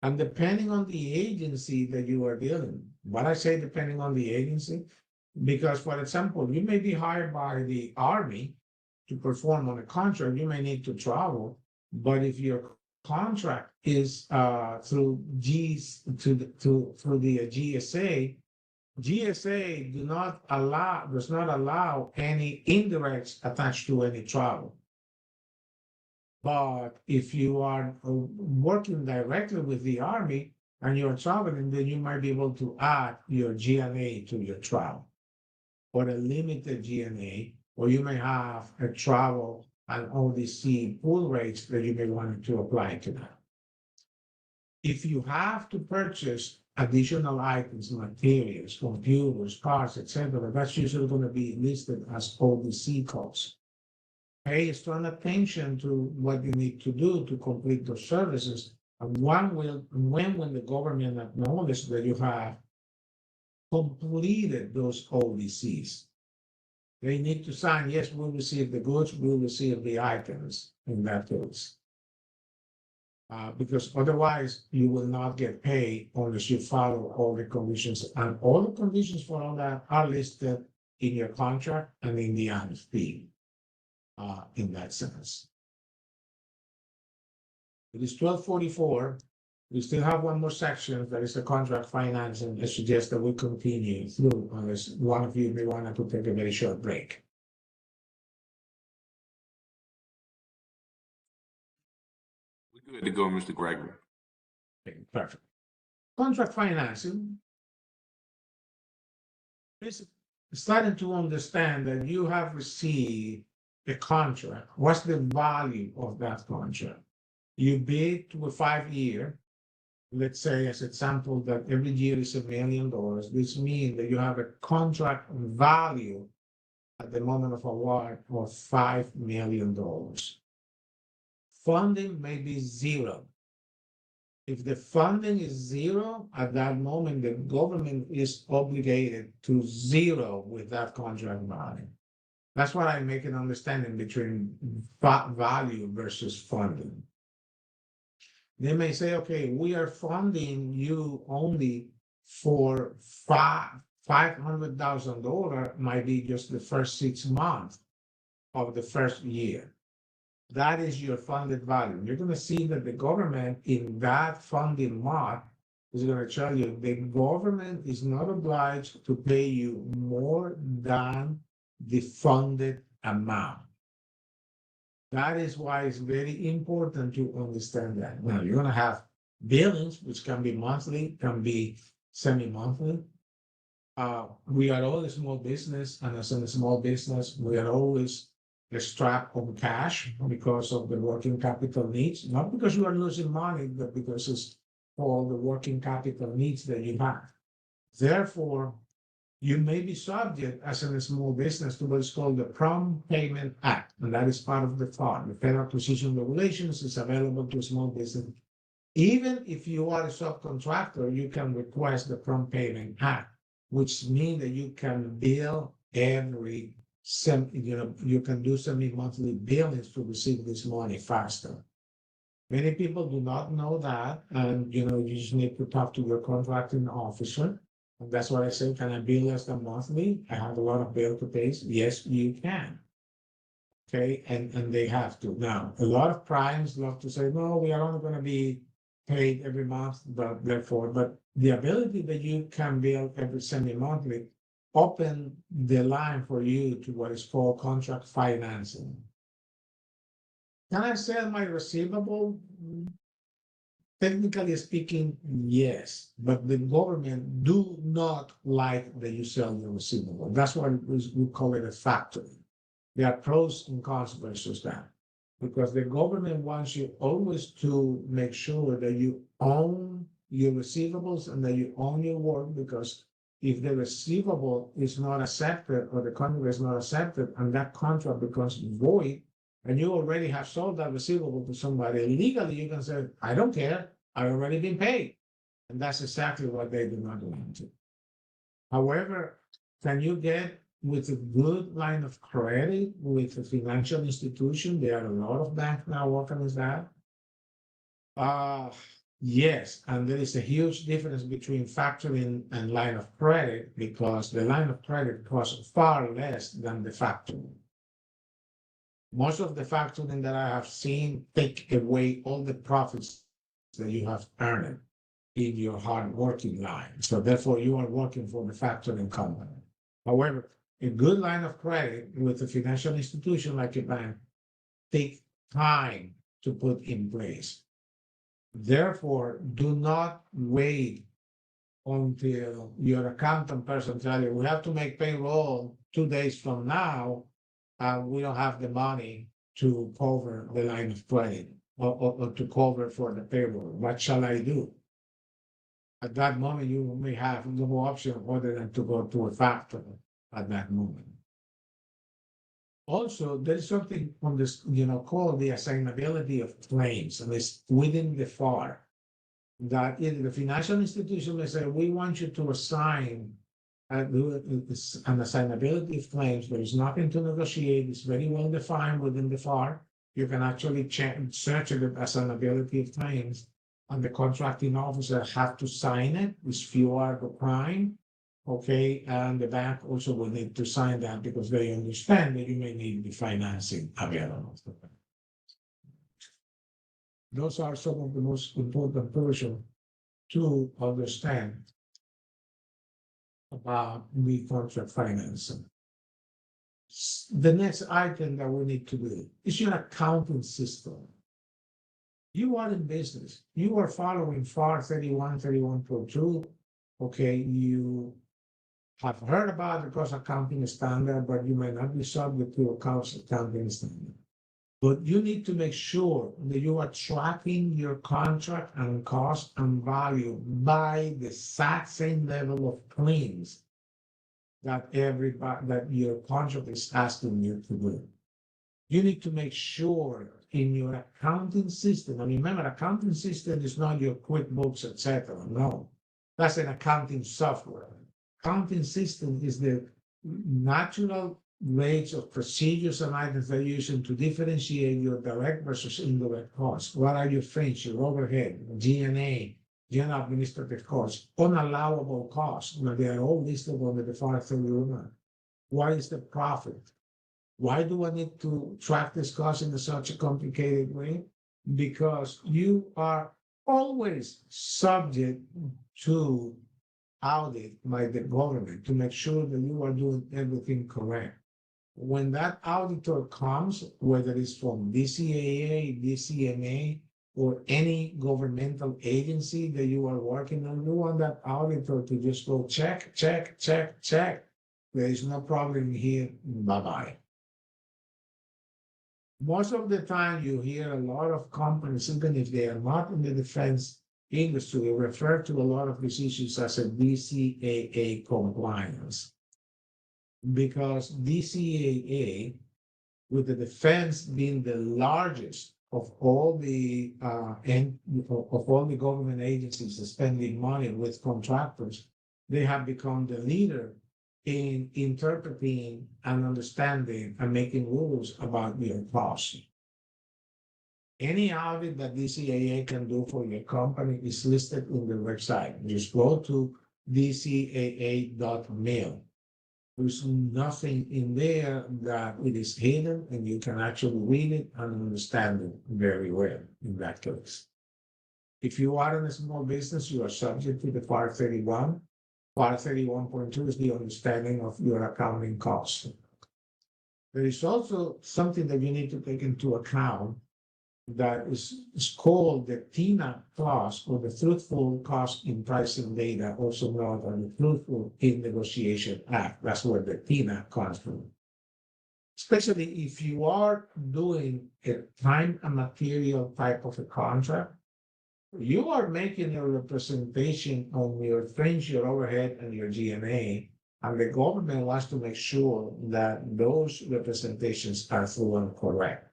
A: And depending on the agency that you are dealing, what I say depending on the agency, because for example, you may be hired by the Army to perform on a contract, you may need to travel, but if your contract is through the GSA does not allow any indirects attached to any travel. But if you are working directly with the Army and you're traveling, then you might be able to add your GNA to your travel, or a limited GNA, or you may have a travel and ODC pool rates that you may want to apply to that. If you have to purchase additional items, materials, computers, parts, etc., that's usually going to be listed as ODC costs. Pay strong attention to what you need to do to complete those services. And when the government acknowledges that you have completed those ODCs, they need to sign, yes, we'll receive the goods, we'll receive the items in that case. Because otherwise you will not get paid unless you follow all the conditions. And all the conditions for all that are listed in your contract and in the RFP in that sense. It is 12:44. We still have one more section that is the contract financing. I suggest that we continue through unless one of you may want to take a very short break.
B: We're good to go, Mr. Gregory.
A: Okay, perfect. Contract financing is starting to understand that you have received a contract. What's the value of that contract? You bid to a 5-year. Let's say, as example, that every year is $1 million. This means that you have a contract value at the moment of award of $5 million. Funding may be zero. If the funding is zero, at that moment, the government is obligated to zero with that contract value. That's why I make an understanding between value versus funding. They may say, okay, we are funding you only for $500,000, might be just the first 6 months of the first year. That is your funded value. You're going to see that the government in that funding mod is going to tell you the government is not obliged to pay you more than the funded amount. That is why it's very important to understand that. Now, you're going to have billings, which can be monthly, can be semi-monthly. We are all a small business, and as a small business, we are always strapped on cash because of the working capital needs, not because you are losing money, but because it's all the working capital needs that you have. Therefore, you may be subject as a small business to what's called the Prompt Payment Act, and that is part of the FAR. The Federal Acquisition Regulations is available to small business. Even if you are a subcontractor, you can request the Prompt Payment Act, which means that you can bill every you can do semi-monthly billings to receive this money faster. Many people do not know that, and you just need to talk to your contracting officer. And that's what I say. Can I bill less than monthly? I have a lot of bill to pay. Yes, you can. Okay, and they have to. Now, a lot of primes love to say, no, we are only going to be paid every month, but the ability that you can bill every semi-monthly open the line for you to what is called contract financing. Can I sell my receivable? Technically speaking, yes, but the government do not like that you sell your receivable. That's why we call it a factory. There are pros and cons versus that, because the government wants you always to make sure that you own your receivables and that you own your work, because if the receivable is not accepted or the contract is not accepted and that contract becomes void, and you already have sold that receivable to somebody, legally you can say, I don't care, I've already been paid. And that's exactly what they do not want to. However, can you get with a good line of credit with a financial institution? There are a lot of banks now working with that. Yes, and there is a huge difference between factoring and line of credit, because the line of credit costs far less than the factoring. Most of the factoring that I have seen take away all the profits that you have earned in your hard working line. So therefore you are working for the factoring company. However, a good line of credit with a financial institution like a bank takes time to put in place. Therefore, do not wait until your accountant person tells you, we have to make payroll 2 days from now, we don't have the money to cover the line of credit or to cover for the payroll. What shall I do? At that moment, you may have no option other than to go to a factory at that moment. Also, there is something on this, called the assignability of claims, and it's within the FAR. That the financial institution may say, we want you to assign an assignability of claims. There is nothing to negotiate. It's very well defined within the FAR. You can actually search the assignability of claims, and the contracting officer have to sign it if you are the prime. Okay, and the bank also will need to sign that because they understand that you may need the financing available. Those are some of the most important portions to understand about the contract financing. The next item that we need to do is your accounting system. You are in business. You are following FAR 31.2. Okay, you have heard about the cost accounting standard, but you may not be subject to a cost accounting standard. But you need to make sure that you are tracking your contract and cost and value by the exact same level of claims that your contract is asking you to do. You need to make sure in your accounting system, and remember, accounting system is not your QuickBooks, etc. No, that's an accounting software. Accounting system is the natural rates of procedures and items that you're using to differentiate your direct versus indirect costs. What are your fringe, your overhead, G&A, general administrative costs, unallowable costs? They are all listed under the FAR 31. What is the profit? Why do I need to track this cost in such a complicated way? Because you are always subject to audit by the government to make sure that you are doing everything correct. When that auditor comes, whether it's from DCAA, DCMA, or any governmental agency that you are working on, you want that auditor to just go check, check, check, check. There is no problem here, bye-bye. Most of the time you hear a lot of companies, even if they are not in the defense industry refer to a lot of these issues as a DCAA compliance. Because DCAA, with the defense being the largest of all the government agencies spending money with contractors, they have become the leader in interpreting and understanding and making rules about your costs. Any audit that DCAA can do for your company is listed in the website. Just go to dcaa.mil. There's nothing in there that it is hidden, and you can actually read it and understand it very well in that case. If you are in a small business, you are subject to the Part 31. Part 31.2 is the understanding of your accounting costs. There is also something that you need to take into account that is called the TINA clause, or the Truthful Cost in Pricing Data, also known as the Truthful in Negotiation Act. That's where the TINA comes from. Especially if you are doing a time and material type of a contract, you are making a representation on your fringe, your overhead, and your G&A, and the government wants to make sure that those representations are full and correct.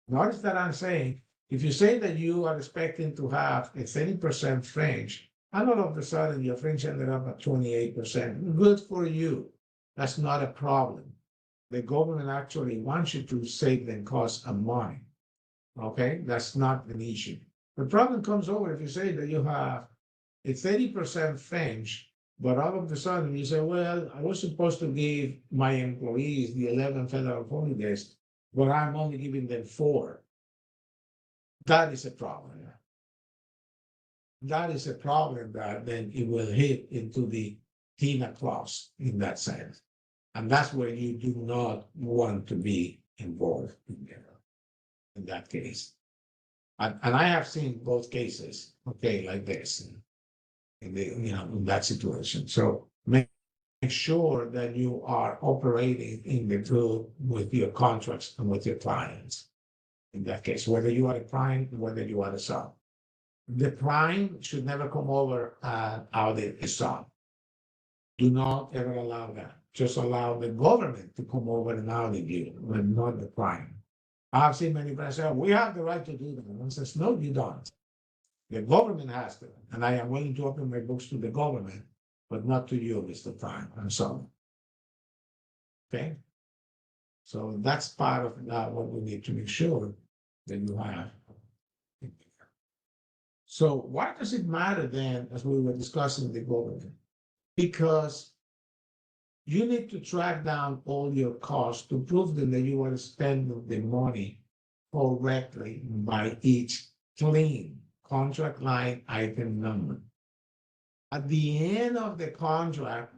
A: Notice that I'm saying, if you say that you are expecting to have a 30% fringe, and all of a sudden your fringe ended up at 28%, good for you. That's not a problem. The government actually wants you to save them costs and money. Okay, that's not an issue. The problem comes over if you say that you have a 30% fringe, but all of a sudden you say, well, I was supposed to give my employees the 11 federal holidays, but I'm only giving them 4. That is a problem. That is a problem that then it will hit into the TINA clause in that sense. And that's where you do not want to be involved in that case. And I have seen both cases, okay, like this, in that situation. So make sure that you are operating in the truth with your contracts and with your clients. In that case, whether you are a prime, whether you are a sub. The prime should never come over and audit a sub. Do not ever allow that. Just allow the government to come over and audit you, but not the prime. I've seen many friends say, we have the right to do that. And I says, no, you don't. The government has to. And I am willing to open my books to the government, but not to you, Mr. Prime. I'm sorry. Okay? So that's part of what we need to make sure that you have. So why does it matter then, as we were discussing the government? Because you need to track down all your costs to prove that you are spending the money correctly by each clean contract line item number. At the end of the contract,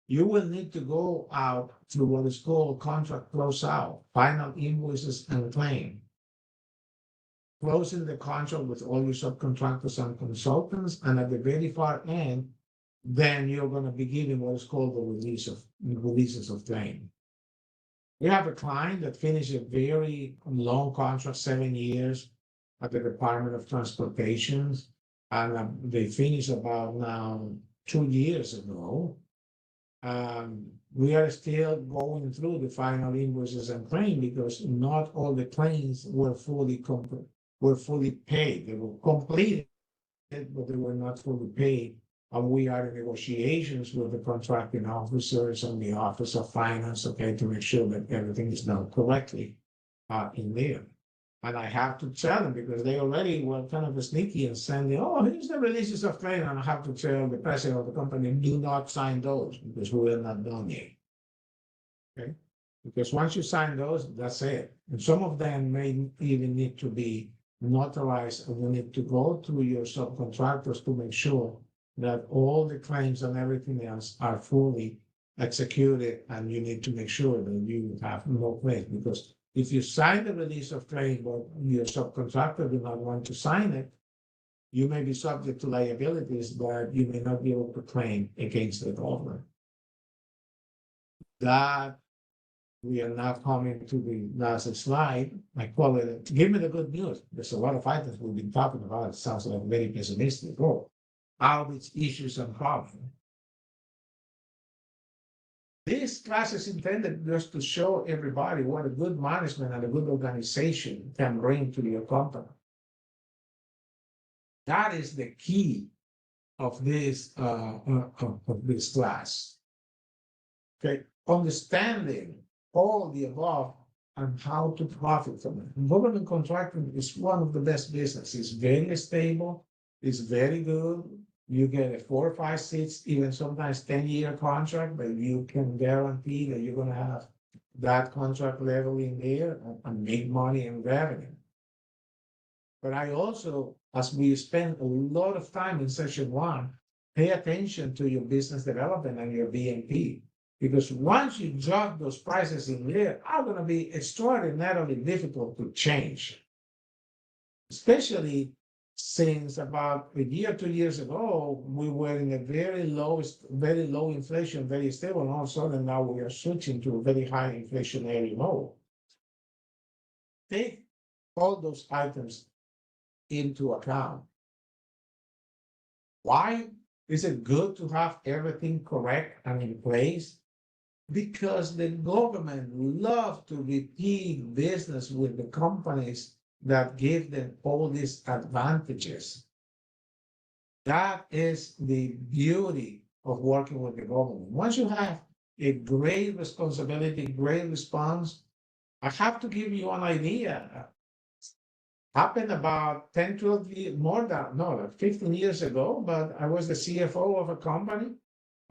A: you will need to go out to what is called contract closeout, final invoices and claim. Closing the contract with all your subcontractors and consultants, and at the very far end, then you're going to be giving what is called the releases of claim. We have a client that finished a very long contract, 7 years, at the Department of Transportation, and they finished about now 2 years ago. We are still going through the final invoices and claim because not all the claims were fully paid. They were completed, but they were not fully paid. And we are in negotiations with the contracting officers and the Office of Finance, okay, to make sure that everything is done correctly in there. And I have to tell them because they already were kind of sneaky and sending, oh, here's the releases of claim. And I have to tell the president of the company, do not sign those because we are not done yet. Okay? Because once you sign those, that's it. And some of them may even need to be notarized, and you need to go through your subcontractors to make sure that all the claims and everything else are fully executed, and you need to make sure that you have no claims. Because if you sign the release of claim, but your subcontractor do not want to sign it, you may be subject to liabilities, but you may not be able to claim against the government. That we are now coming to the last slide. I call it, give me the good news. There's a lot of items we've been talking about. It sounds like very pessimistic. Oh, outreach issues and problems. This class is intended just to show everybody what a good management and a good organization can bring to your company. That is the key of this class. Okay, understanding all the above and how to profit from it. Government contracting is one of the best businesses. It's very stable. It's very good. You get a 4 or 5, 6, even sometimes 10-year contract, but you can guarantee that you're going to have that contract level in there and make money and revenue. But I also, as we spend a lot of time in session 1, pay attention to your business development and your BNP. Because once you drop those prices in there, are going to be extraordinarily difficult to change. Especially since about a year, 2 years ago, we were in a very low inflation, very stable, and all of a sudden now we are switching to a very high inflationary mode. Take all those items into account. Why is it good to have everything correct and in place? Because the government loves to repeat business with the companies that give them all these advantages. That is the beauty of working with the government. Once you have a great responsibility, great response, I have to give you an idea. Happened about 10, 12 years, like 15 years ago, but I was the CFO of a company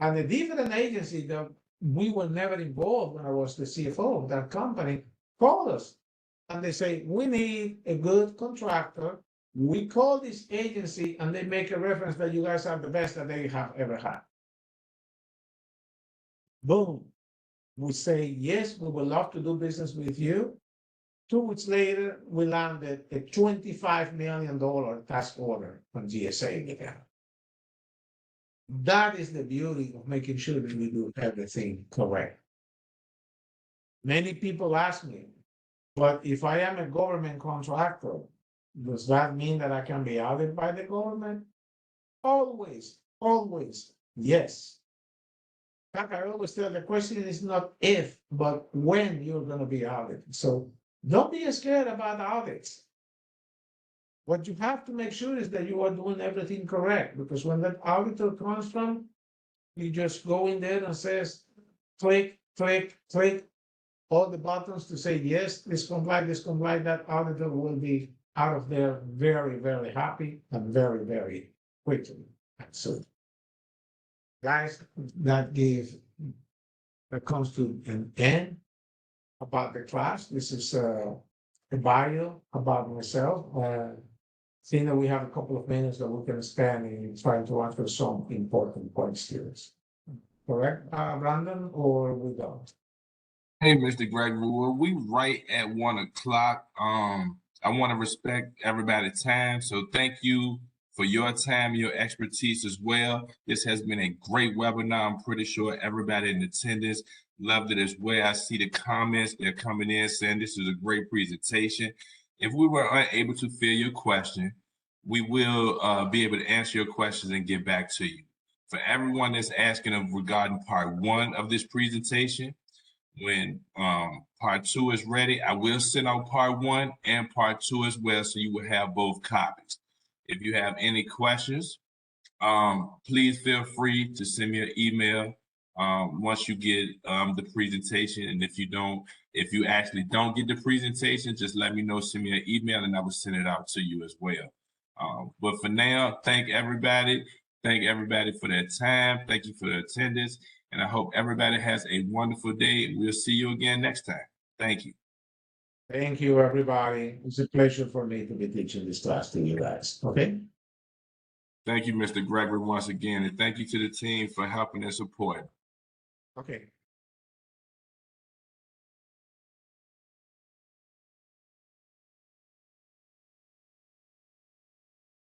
A: and a different agency that we were never involved when I was the CFO of that company called us. And they say, we need a good contractor. We call this agency and they make a reference that you guys are the best that they have ever had. Boom. We say, yes, we would love to do business with you. 2 weeks later, we landed a $25 million task order from GSA with them. That is the beauty of making sure that we do everything correct. Many people ask me, but if I am a government contractor, does that mean that I can be audited by the government? Always, always, yes. In fact, I always tell the question is not if, but when you're going to be audited. So don't be scared about audits. What you have to make sure is that you are doing everything correct, because when that auditor comes from, you just go in there and says, click, click, click, all the buttons to say, yes, this comply, that auditor will be out of there very, very happy and very, very quickly. So, guys, that comes to an end about the class. This is a bio about myself. Seeing that we have a couple of minutes that we can spend in trying to answer some important questions. Correct, Brandon, or we don't?
B: Hey, Mr. Gregory, well, we right at 1 o'clock. I want to respect everybody's time, so thank you for your time, your expertise as well. This has been a great webinar. I'm pretty sure everybody in attendance loved it as well. I see the comments, they're coming in saying this is a great presentation. If we were unable to fill your question, we will be able to answer your questions and get back to you. For everyone that's asking regarding part 1 of this presentation, when part 2 is ready, I will send out part 1 and part 2 as well, so you will have both copies. If you have any questions, please feel free to send me an email once you get the presentation. And if you actually don't get the presentation, just let me know, send me an email, and I will send it out to you as well. But for now, thank everybody. Thank everybody for their time. Thank you for the attendance. And I hope everybody has a wonderful day. We'll see you again next time. Thank you.
A: Thank you, everybody. It's a pleasure for me to be teaching this class to you guys. Okay.
B: Thank you, Mr. Gregory, once again. And thank you to the team for helping and supporting.
A: Okay.